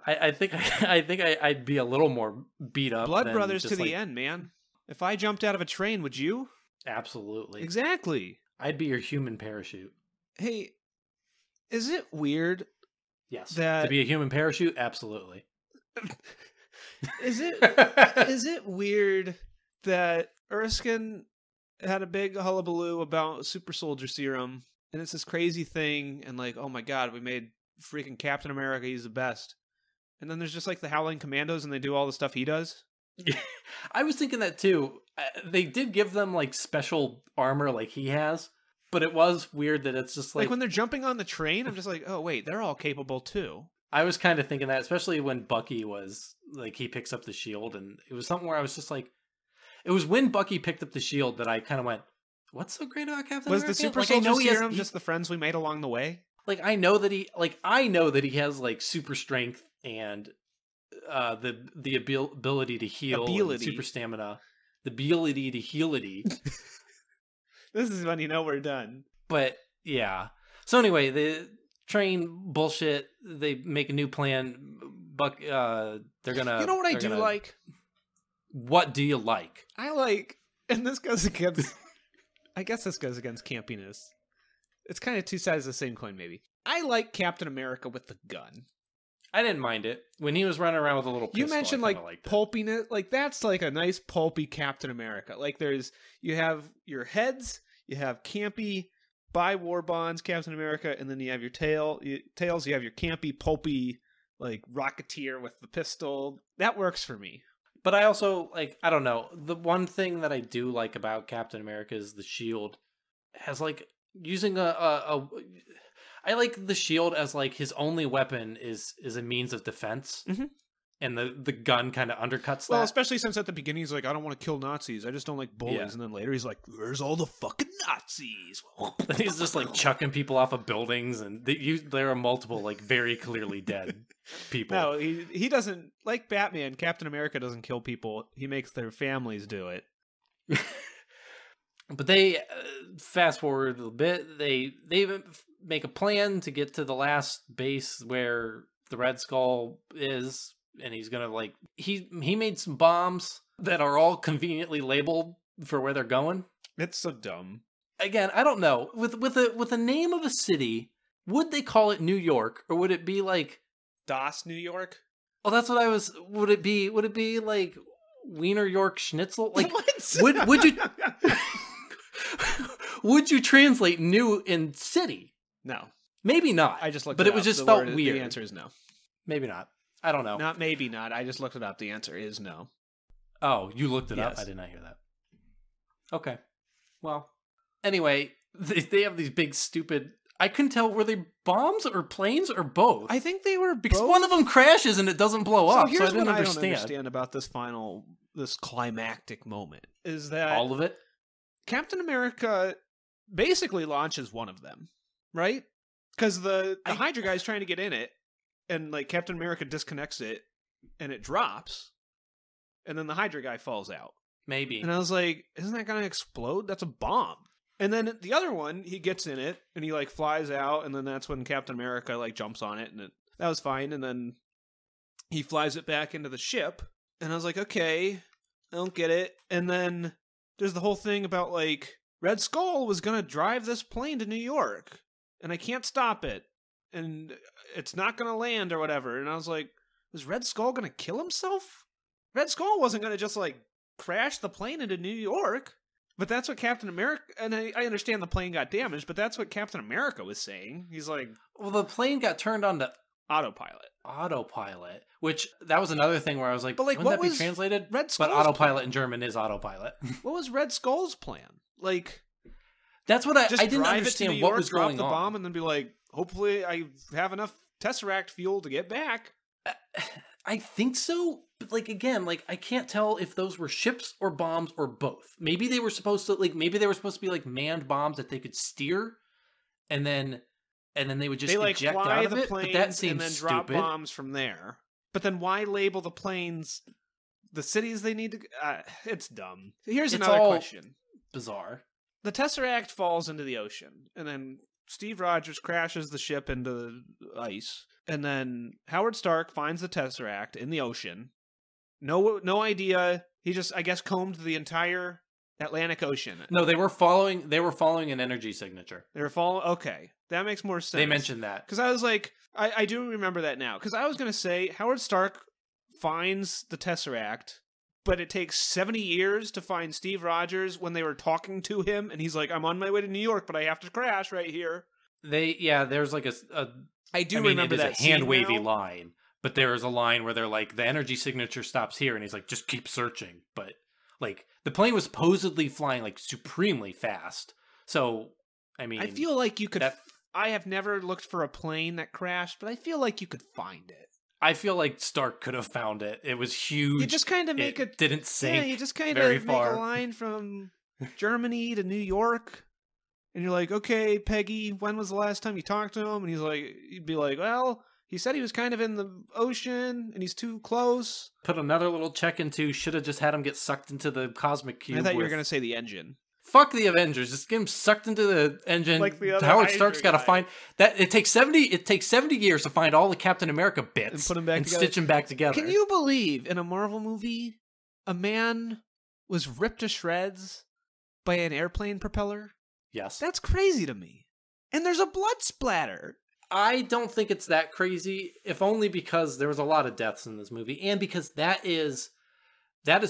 I think I'd be a little more beat up. Blood brothers to the end, man. If I jumped out of a train, would you? Absolutely. Exactly. I'd be your human parachute. Hey, is it weird? Yes. To be a human parachute, absolutely. Is it weird that Erskine had a big hullabaloo about super soldier serum, and it's this crazy thing, and like, oh my god, we made freaking Captain America, he's the best. And then there's just like the Howling Commandos, and they do all the stuff he does. I was thinking that too. They did give them like special armor like he has, but it was weird that it's just like when they're jumping on the train, I'm just like, oh wait, they're all capable too. I was kind of thinking that, especially when Bucky was like, he picks up the shield, and it was something where I was just like, it was when Bucky picked up the shield that I kind of went, what's so great about Captain America? Was the super soldier serum just the friends we made along the way? Like, I know that he has like super strength and the ability to heal, and super stamina, the ability to heality. This is when you know we're done. But yeah. So anyway, the train bullshit. They make a new plan. They're gonna. You know what I do like? What do you like? I like, and this goes against. I guess this goes against campiness. It's kind of two sides of the same coin, maybe. I like Captain America with the gun. I didn't mind it when he was running around with a little pistol. You mentioned like pulpiness, like that's like a nice pulpy Captain America. Like you have your heads, you have campy by war bonds Captain America, and then you have your tails. You have your campy pulpy like Rocketeer with the pistol. That works for me. But I also like, I don't know, the one thing that I do like about Captain America is the shield has like using I like the shield as like his only weapon is a means of defense. Mm-hmm. And the gun kind of undercuts that. Well, especially since at the beginning he's like, I don't want to kill Nazis. I just don't like bullies. Yeah. And then later he's like, where's all the fucking Nazis? And he's just like chucking people off of buildings. And there are multiple like very clearly dead people. No, he doesn't, like Batman, Captain America doesn't kill people. He makes their families do it. But they, fast forward a bit, they make a plan to get to the last base where the Red Skull is. And he's gonna like he made some bombs that are all conveniently labeled for where they're going. It's so dumb. Again, I don't know. With the name of a city, would they call it New York, or would it be like Das New York? Well, that's what I was. Would it be like Wiener York Schnitzel? Like would you would you translate new in city? No, maybe not. I just looked. But it was just felt weird. The answer is no. Maybe not. I don't know. Not maybe not. I just looked it up. The answer is no. Oh, you looked it up? I did not hear that. Okay. Well, anyway, they have these big stupid... I couldn't tell, were they bombs or planes or both? I think they were both. Because one of them crashes and it doesn't blow up, so I didn't understand. I don't understand about this climactic moment, is that... All of it? Captain America basically launches one of them, right? Because the Hydra guy's trying to get in it, and like Captain America disconnects it, and it drops, and then the Hydra guy falls out. Maybe. And I was like, isn't that gonna explode? That's a bomb. And then the other one, he gets in it, and he like flies out, and then that's when Captain America like jumps on it, and that was fine. And then he flies it back into the ship, and I was like, okay, I don't get it. And then there's the whole thing about like Red Skull was gonna drive this plane to New York, and I can't stop it. And it's not going to land or whatever. And I was like, is Red Skull going to kill himself? Red Skull wasn't going to just like crash the plane into New York. But that's what Captain America... And I understand the plane got damaged, but that's what Captain America was saying. He's like... Well, the plane got turned on to... Autopilot. Which, that was another thing where I was like, but like, wouldn't that be translated? Red Skull's but autopilot in German is autopilot. What was Red Skull's plan? Like... That's what I didn't understand what was going on. Drop the bomb and then be like, hopefully I have enough Tesseract fuel to get back. I think so. But like, again, like I can't tell if those were ships or bombs or both. Maybe they were supposed to be like manned bombs that they could steer, and then they would just eject out of it. But that seems and then stupid. Drop bombs from there. But then why label the planes the cities they need to? It's dumb. Here's another question. Bizarre. The Tesseract falls into the ocean, and then Steve Rogers crashes the ship into the ice, and then Howard Stark finds the Tesseract in the ocean. No idea. He just, I guess, combed the entire Atlantic Ocean. No, they were following an energy signature. They were following. Okay, that makes more sense. They mentioned that because I was like, I do remember that now because I was gonna say Howard Stark finds the Tesseract. But it takes 70 years to find Steve Rogers when they were talking to him, and he's like, I'm on my way to New York, but I have to crash right here. There's like I do remember that hand-wavy line, But there's a line where they're like, the energy signature stops here, and he's like, just keep searching. But like the plane was supposedly flying like supremely fast. So I mean, I feel like you could. I have never looked for a plane that crashed, but I feel like you could find it. I feel like Stark could have found it. It was huge. You just kind of make it didn't sink. Yeah, you just kind of make a line from Germany to New York, and you're like, okay, Peggy, when was the last time you talked to him? And he's like, you'd be like, well, he said he was kind of in the ocean, and he's too close. Put another little check into, should have just had him get sucked into the cosmic cube. I thought you were going to say the engine. Fuck the Avengers. Just get him sucked into the engine. Like the other Howard Stark's got to find that. It takes 70 years to find all the Captain America bits and put them back and stitch them back together. Can you believe in a Marvel movie a man was ripped to shreds by an airplane propeller? Yes. That's crazy to me. And there's a blood splatter. I don't think it's that crazy, if only because there was a lot of deaths in this movie, and because that is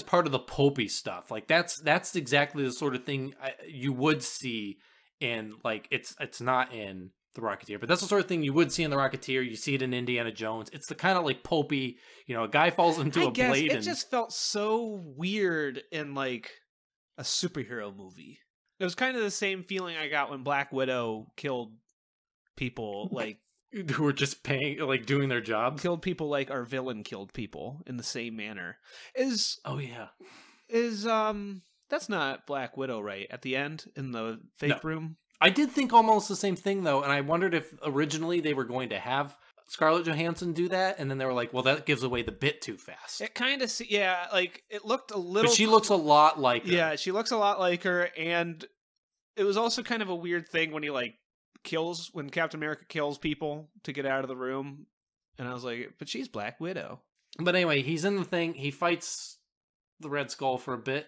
part of the pulpy stuff. Like that's exactly the sort of thing you would see in, like, it's not in The Rocketeer, but that's the sort of thing you would see in The Rocketeer. You see it in Indiana Jones. It's the kind of like pulpy, a guy falls into a blade. It just felt so weird in like a superhero movie. It was kind of the same feeling I got when Black Widow killed people like who were just doing their job. Killed people like our villain killed people in the same manner. That's not Black Widow, right? At the end in the fake room. I did think almost the same thing though, and I wondered if originally they were going to have Scarlett Johansson do that, and then they were like, well, that gives away the bit too fast. It kind of like it looked a little. But she looks a lot like her. Yeah, she looks a lot like her, and it was also kind of a weird thing when he when Captain America kills people to get out of the room, and I was like, but she's Black Widow. But anyway, he's in the thing, he fights the Red Skull for a bit.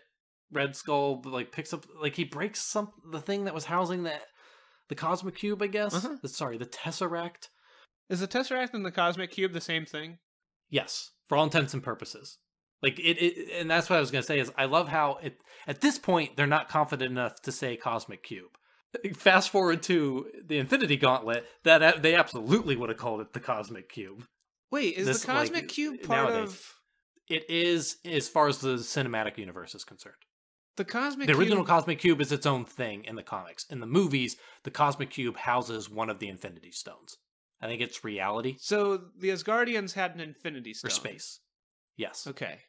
Red Skull picks up, he breaks the thing that was housing the Cosmic Cube, I guess. Sorry, the Tesseract. Is the Tesseract and the Cosmic Cube the same thing? Yes, for all intents and purposes. And that's what I was going to say, is I love how at this point they're not confident enough to say Cosmic Cube. Fast forward to the Infinity Gauntlet, that they absolutely would have called it the Cosmic Cube. Wait, is the Cosmic Cube part of... It is, as far as the cinematic universe is concerned. The original Cosmic Cube is its own thing in the comics. In the movies, the Cosmic Cube houses one of the Infinity Stones. I think it's reality. So the Asgardians had an Infinity Stone. Or space. Yes. Okay.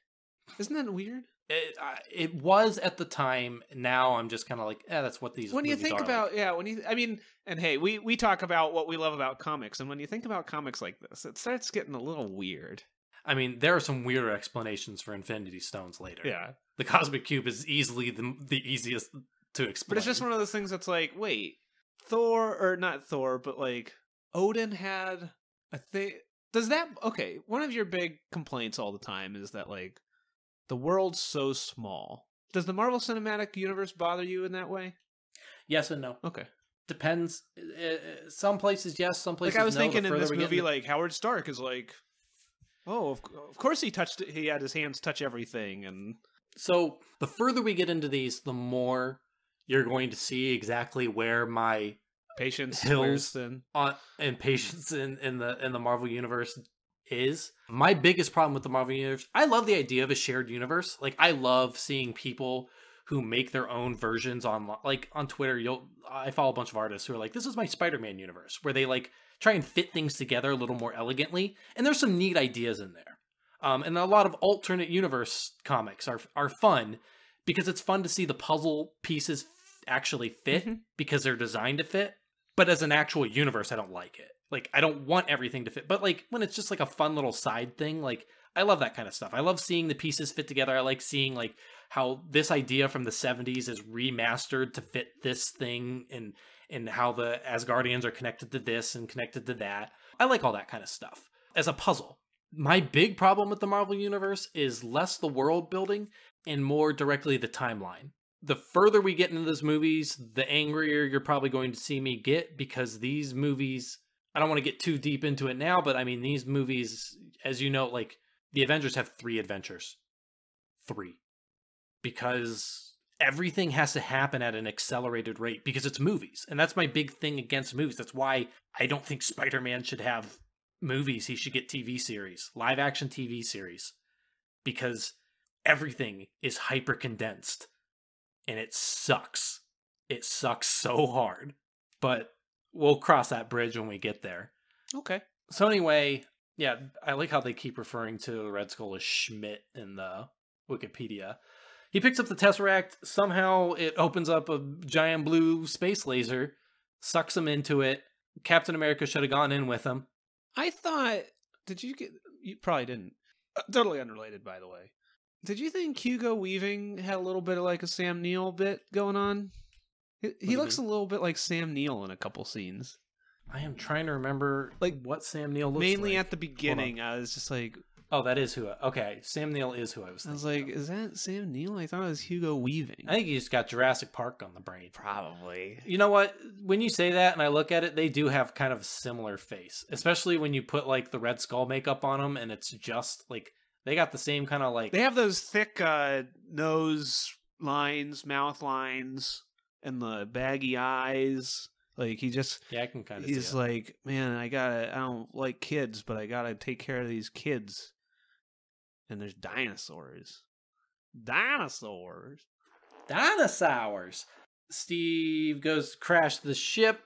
Isn't that weird? It was at the time. Now I'm just kind of like, that's what these. When you think about, and hey, we talk about what we love about comics, and when you think about comics like this, it starts getting a little weird. I mean, there are some weirder explanations for Infinity Stones later. Yeah, the Cosmic Cube is easily the easiest to explain. But it's just one of those things that's like, wait, Thor, or not Thor, but Odin had a thing. Does that okay? One of your big complaints all the time is that the world's so small. Does the Marvel Cinematic Universe bother you in that way? Yes and no. Okay. Depends. Some places yes, some places no. I was thinking in this movie, Howard Stark is of course he had his hands touch everything. And so the further we get into these, the more you're going to see exactly where my patience hills and patience in the Marvel Universe is. My biggest problem with the Marvel Universe, I love the idea of a shared universe. I love seeing people who make their own versions on Twitter. I follow a bunch of artists who are this is my Spider-Man universe, where they try and fit things together a little more elegantly. And there's some neat ideas in there. And a lot of alternate universe comics are fun because it's fun to see the puzzle pieces actually fit because they're designed to fit. But as an actual universe, I don't like it. I don't want everything to fit. But when it's just a fun little side thing, I love that kind of stuff. I love seeing the pieces fit together. I like seeing how this idea from the 70s is remastered to fit this thing, and how the Asgardians are connected to this and connected to that. I like all that kind of stuff as a puzzle. My big problem with the Marvel Universe is less the world building and more directly the timeline. The further we get into these movies, the angrier you're probably going to see me get, because these movies, I don't want to get too deep into it now, but I mean, these movies, as you know, the Avengers have 3 adventures. 3. Because everything has to happen at an accelerated rate because it's movies. And that's my big thing against movies. That's why I don't think Spider-Man should have movies, he should get TV series, live action TV series, because everything is hyper condensed and it sucks. It sucks so hard, but we'll cross that bridge when we get there. Okay. So anyway, yeah, I like how they keep referring to Red Skull as Schmidt in the Wikipedia. He picks up the Tesseract. Somehow it opens up a giant blue space laser, sucks him into it. Captain America should have gone in with him. I thought, you probably didn't. Totally unrelated, by the way. Did you think Hugo Weaving had a little bit of like a Sam Neill bit going on? He looks a little bit like Sam Neill in a couple scenes. I am trying to remember like what Sam Neill looks mainly like. At the beginning, I was just like, oh, that is okay, Sam Neill is who I was thinking. I was like, is that Sam Neill? I thought it was Hugo Weaving. I think he just got Jurassic Park on the brain. Probably. You know what? When you say that and I look at it, they do have kind of a similar face. Especially when you put like the Red Skull makeup on them and it's just like, they got the same kind of like... They have those thick nose lines, mouth lines, and the baggy eyes. Like he just... Yeah, I can kind of he's like, man, I don't like kids, but I gotta take care of these kids. And there's dinosaurs. Dinosaurs. Steve goes to crash the ship.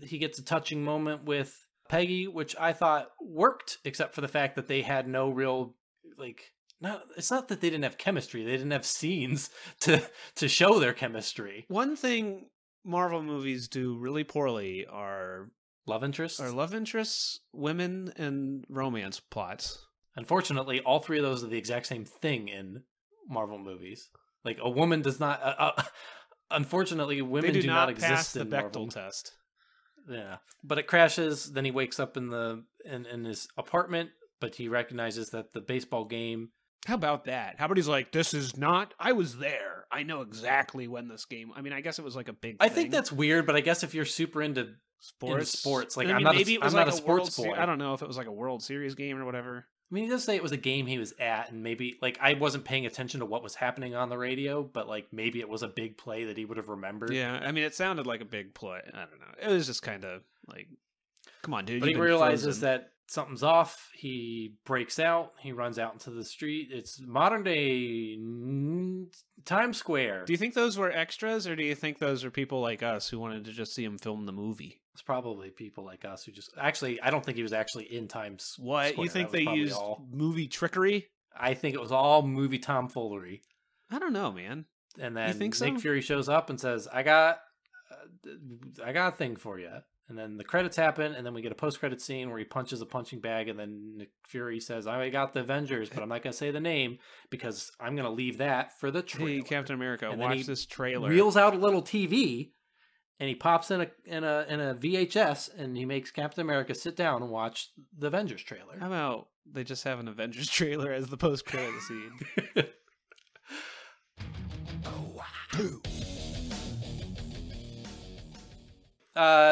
He gets a touching moment with Peggy, which I thought worked, except for the fact that they had no real, like... No, it's not that they didn't have chemistry. They didn't have scenes to show their chemistry. One thing Marvel movies do really poorly are... Love interests, women, and romance plots. Unfortunately, all three of those are the exact same thing in Marvel movies. Like, a woman does not... unfortunately, women do not exist in Marvel. They do not pass the Bechdel test. Yeah. But it crashes, then he wakes up in his apartment, but he recognizes that the baseball game... How about that? How about he's like, this is not... I was there. I know exactly when this game... I mean, I guess it was like a big thing. I think that's weird, but I guess if you're super into sports, like, I'm not a sports boy. I don't know if it was like a World Series game or whatever. I mean, he does say it was a game he was at, and maybe, like, I wasn't paying attention to what was happening on the radio, but, like, maybe it was a big play that he would have remembered. Yeah, I mean, it sounded like a big play. I don't know. It was just kind of, like, come on, dude. But he realizes that something's off. He breaks out. He runs out into the street. It's modern day Times Square. Do you think those were extras, or do you think those are people like us who wanted to just see him film the movie? It's probably people like us who just... Actually, I don't think he was actually in Times Square. What? You think they used movie trickery? I think it was all movie tomfoolery. I don't know, man. And then you think so? Nick Fury shows up and says, I got a thing for you. And then the credits happen, and then we get a post-credit scene where he punches a punching bag, and then Nick Fury says, I got the Avengers, but I'm not going to say the name, because I'm going to leave that for the trailer. Hey, Captain America, and watch this trailer. Reels out a little TV, and he pops in a VHS, and he makes Captain America sit down and watch the Avengers trailer. How about they just have an Avengers trailer as the post-credit scene?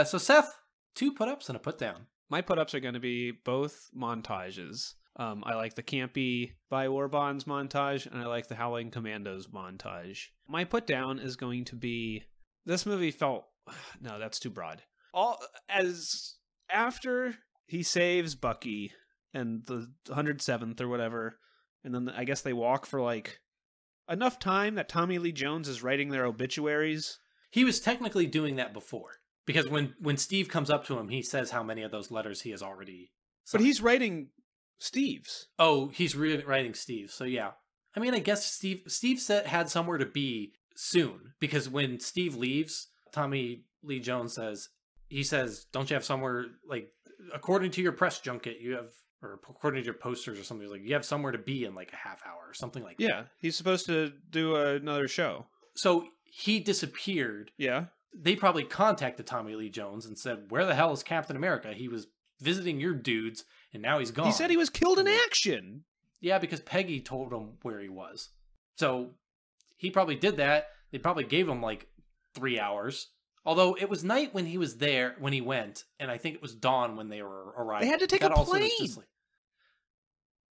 So Seth, 2 put-ups and a put-down. My put-ups are going to be both montages. I like the campy Buy War Bonds montage, and I like the Howling Commandos montage. My put-down is going to be... This movie felt... No, that's too broad. After he saves Bucky and the 107th or whatever, and then I guess they walk for like enough time that Tommy Lee Jones is writing their obituaries. He was technically doing that before. Because when Steve comes up to him, he says how many of those letters he has already signed. But he's writing Steve's. Oh, he's writing Steve's. So yeah. I mean, I guess Steve had somewhere to be soon. Because when Steve leaves, Tommy Lee Jones says, don't you have somewhere, like, according to your press junket, you have, or according to your posters or something, like, you have somewhere to be in like a half hour or something like that. Yeah, he's supposed to do another show. So he disappeared. Yeah. They probably contacted Tommy Lee Jones and said, where the hell is Captain America? He was visiting your dudes, and now he's gone. He said he was killed in action. Yeah, because Peggy told him where he was. So he probably did that. They probably gave him like 3 hours. Although it was night when he was there, when he went, and I think it was dawn when they were arriving. They had to take a plane. Like,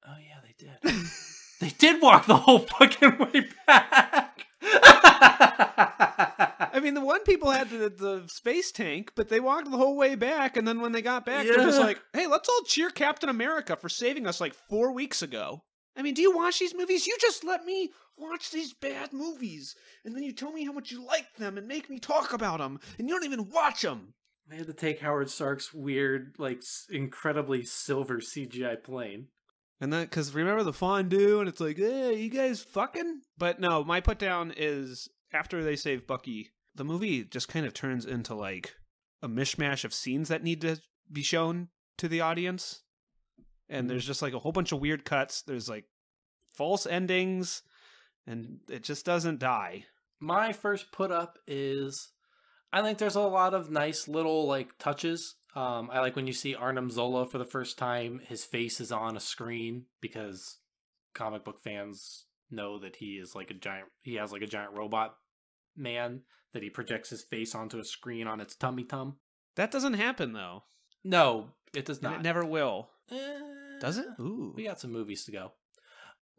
oh yeah, they did. They did walk the whole fucking way back. I mean, the one people had the space tank, but they walked the whole way back, and then when they got back, they're just like, hey, let's all cheer Captain America for saving us like 4 weeks ago. I mean, do you watch these movies? You just let me watch these bad movies, and then you tell me how much you like them and make me talk about them, and you don't even watch them. They had to take Howard Stark's weird, like, incredibly silver CGI plane. And that, because remember the fondue, and it's like, hey, you guys fucking? But no, my put down is, after they save Bucky, the movie just kind of turns into, like, a mishmash of scenes that need to be shown to the audience. And there's just, like, a whole bunch of weird cuts. There's, like, false endings, and it just doesn't die. My first put up is, I think there's a lot of nice little, like, touches. I like when you see Arnim Zola for the first time, his face is on a screen because comic book fans know that he is like he has like a giant robot man that he projects his face onto a screen on its tummy tum. That doesn't happen though. No, it does not. And it never will. Does it? Ooh. We got some movies to go.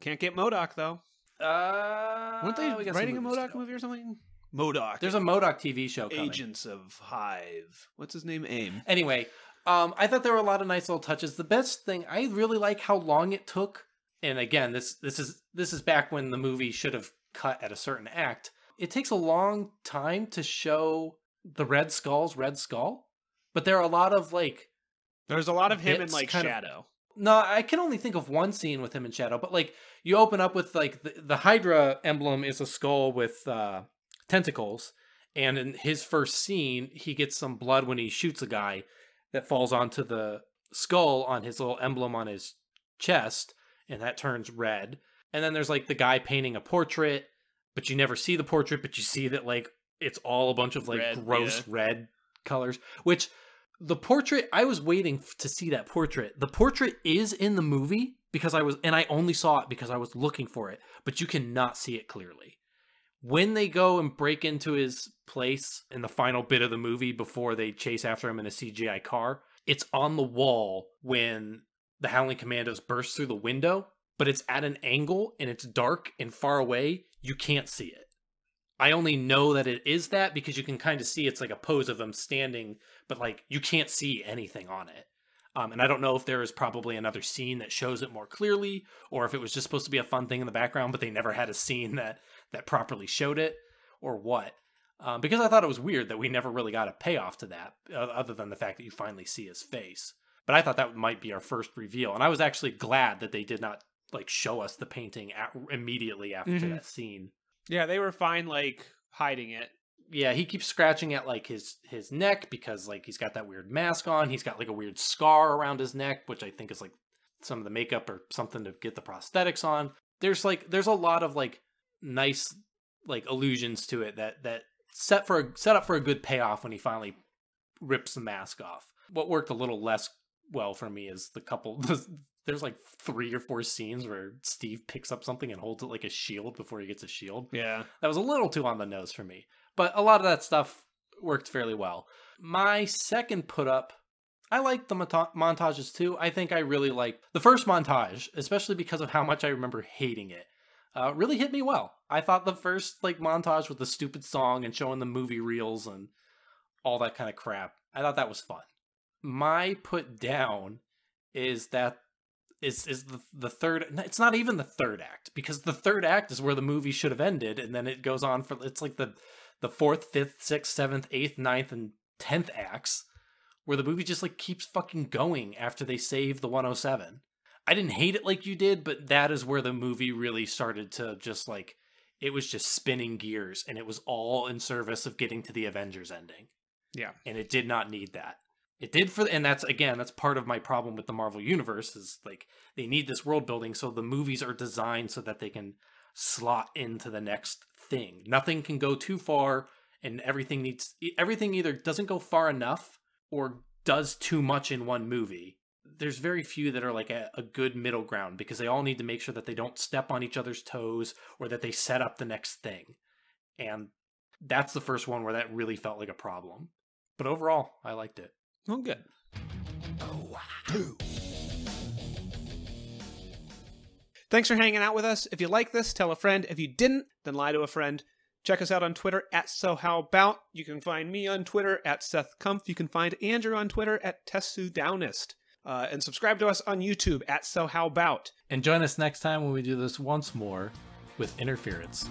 Can't get MODOK though. Weren't they writing a MODOK movie or something? MODOK. There's a MODOK TV show coming. Agents of Hive. What's his name? AIM. Anyway, I thought there were a lot of nice little touches. The best thing, I really like how long it took. And again, this is back when the movie should have cut at a certain act. It takes a long time to show the Red Skull's Red Skull, but there are a lot of like. There's a lot of him in like shadow. No, I can only think of one scene with him in shadow. But like you open up with like the Hydra emblem is a skull with. Tentacles, and in his first scene he gets some blood when he shoots a guy that falls onto the skull on his little emblem on his chest, and that turns red. And then there's like the guy painting a portrait, but you never see the portrait, but you see that like it's all a bunch of like gross red colors, which the portrait, I was waiting to see that portrait. The portrait is in the movie because I only saw it because I was looking for it, but you cannot see it clearly. When they go and break into his place in the final bit of the movie before they chase after him in a CGI car, it's on the wall when the Howling Commandos burst through the window, but it's at an angle and it's dark and far away. You can't see it. I only know that it is that because you can kind of see it's like a pose of him standing, but like you can't see anything on it. And I don't know if there is probably another scene that shows it more clearly, or if it was just supposed to be a fun thing in the background, but they never had a scene that properly showed it, or what. Because I thought it was weird that we never really got a payoff to that, other than the fact that you finally see his face. But I thought that might be our first reveal, and I was actually glad that they did not like show us the painting immediately after that scene. Yeah, they were fine like hiding it. Yeah, he keeps scratching at like his neck because like he's got that weird mask on. He's got like a weird scar around his neck, which I think is like some of the makeup or something to get the prosthetics on. There's a lot of like nice like allusions to it that set up for a good payoff when he finally rips the mask off. What worked a little less well for me is there's like 3 or 4 scenes where Steve picks up something and holds it like a shield before he gets a shield. Yeah. That was a little too on the nose for me. But a lot of that stuff worked fairly well. My second put up, I like the montages too. I think I really liked the first montage, especially because of how much I remember hating it. Really hit me well. I thought the first like montage with the stupid song and showing the movie reels and all that kind of crap, I thought that was fun. My put down is that is the third. It's not even the third act, because the third act is where the movie should have ended, and then it goes on for it's like the 4th, 5th, 6th, 7th, 8th, 9th, and 10th acts, where the movie just like keeps fucking going after they save the 107. I didn't hate it like you did, but that is where the movie really started to just like, it was just spinning gears, and it was all in service of getting to the Avengers ending. Yeah. And it did not need that. It did and that's part of my problem with the Marvel Universe is like, they need this world building, so the movies are designed so that they can slot into the next thing. Nothing can go too far, and everything either doesn't go far enough or does too much in one movie. There's very few that are like a good middle ground, because they all need to make sure that they don't step on each other's toes or that they set up the next thing. And that's the first one where that really felt like a problem. But overall, I liked it. Oh, good. Thanks for hanging out with us. If you like this, tell a friend. If you didn't, then lie to a friend. Check us out on Twitter at SoHowAbout. You can find me on Twitter at SethKumpf. You can find Andrew on Twitter at TessuDownist. And subscribe to us on YouTube at SoHowAbout. And join us next time when we do this once more with Interference.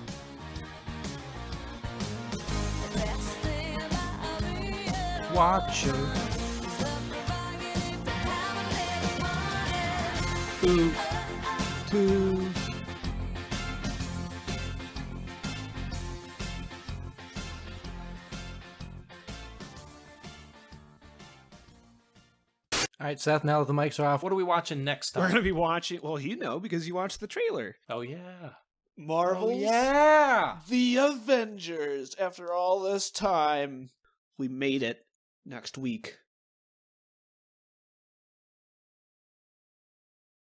Watcher. Ooh. Two. All right, Seth, now that the mics are off, what are we watching next time? We're going to be watching, well, you know, because you watched the trailer. Oh, yeah. Marvel's yeah. The Avengers. After all this time, we made it next week.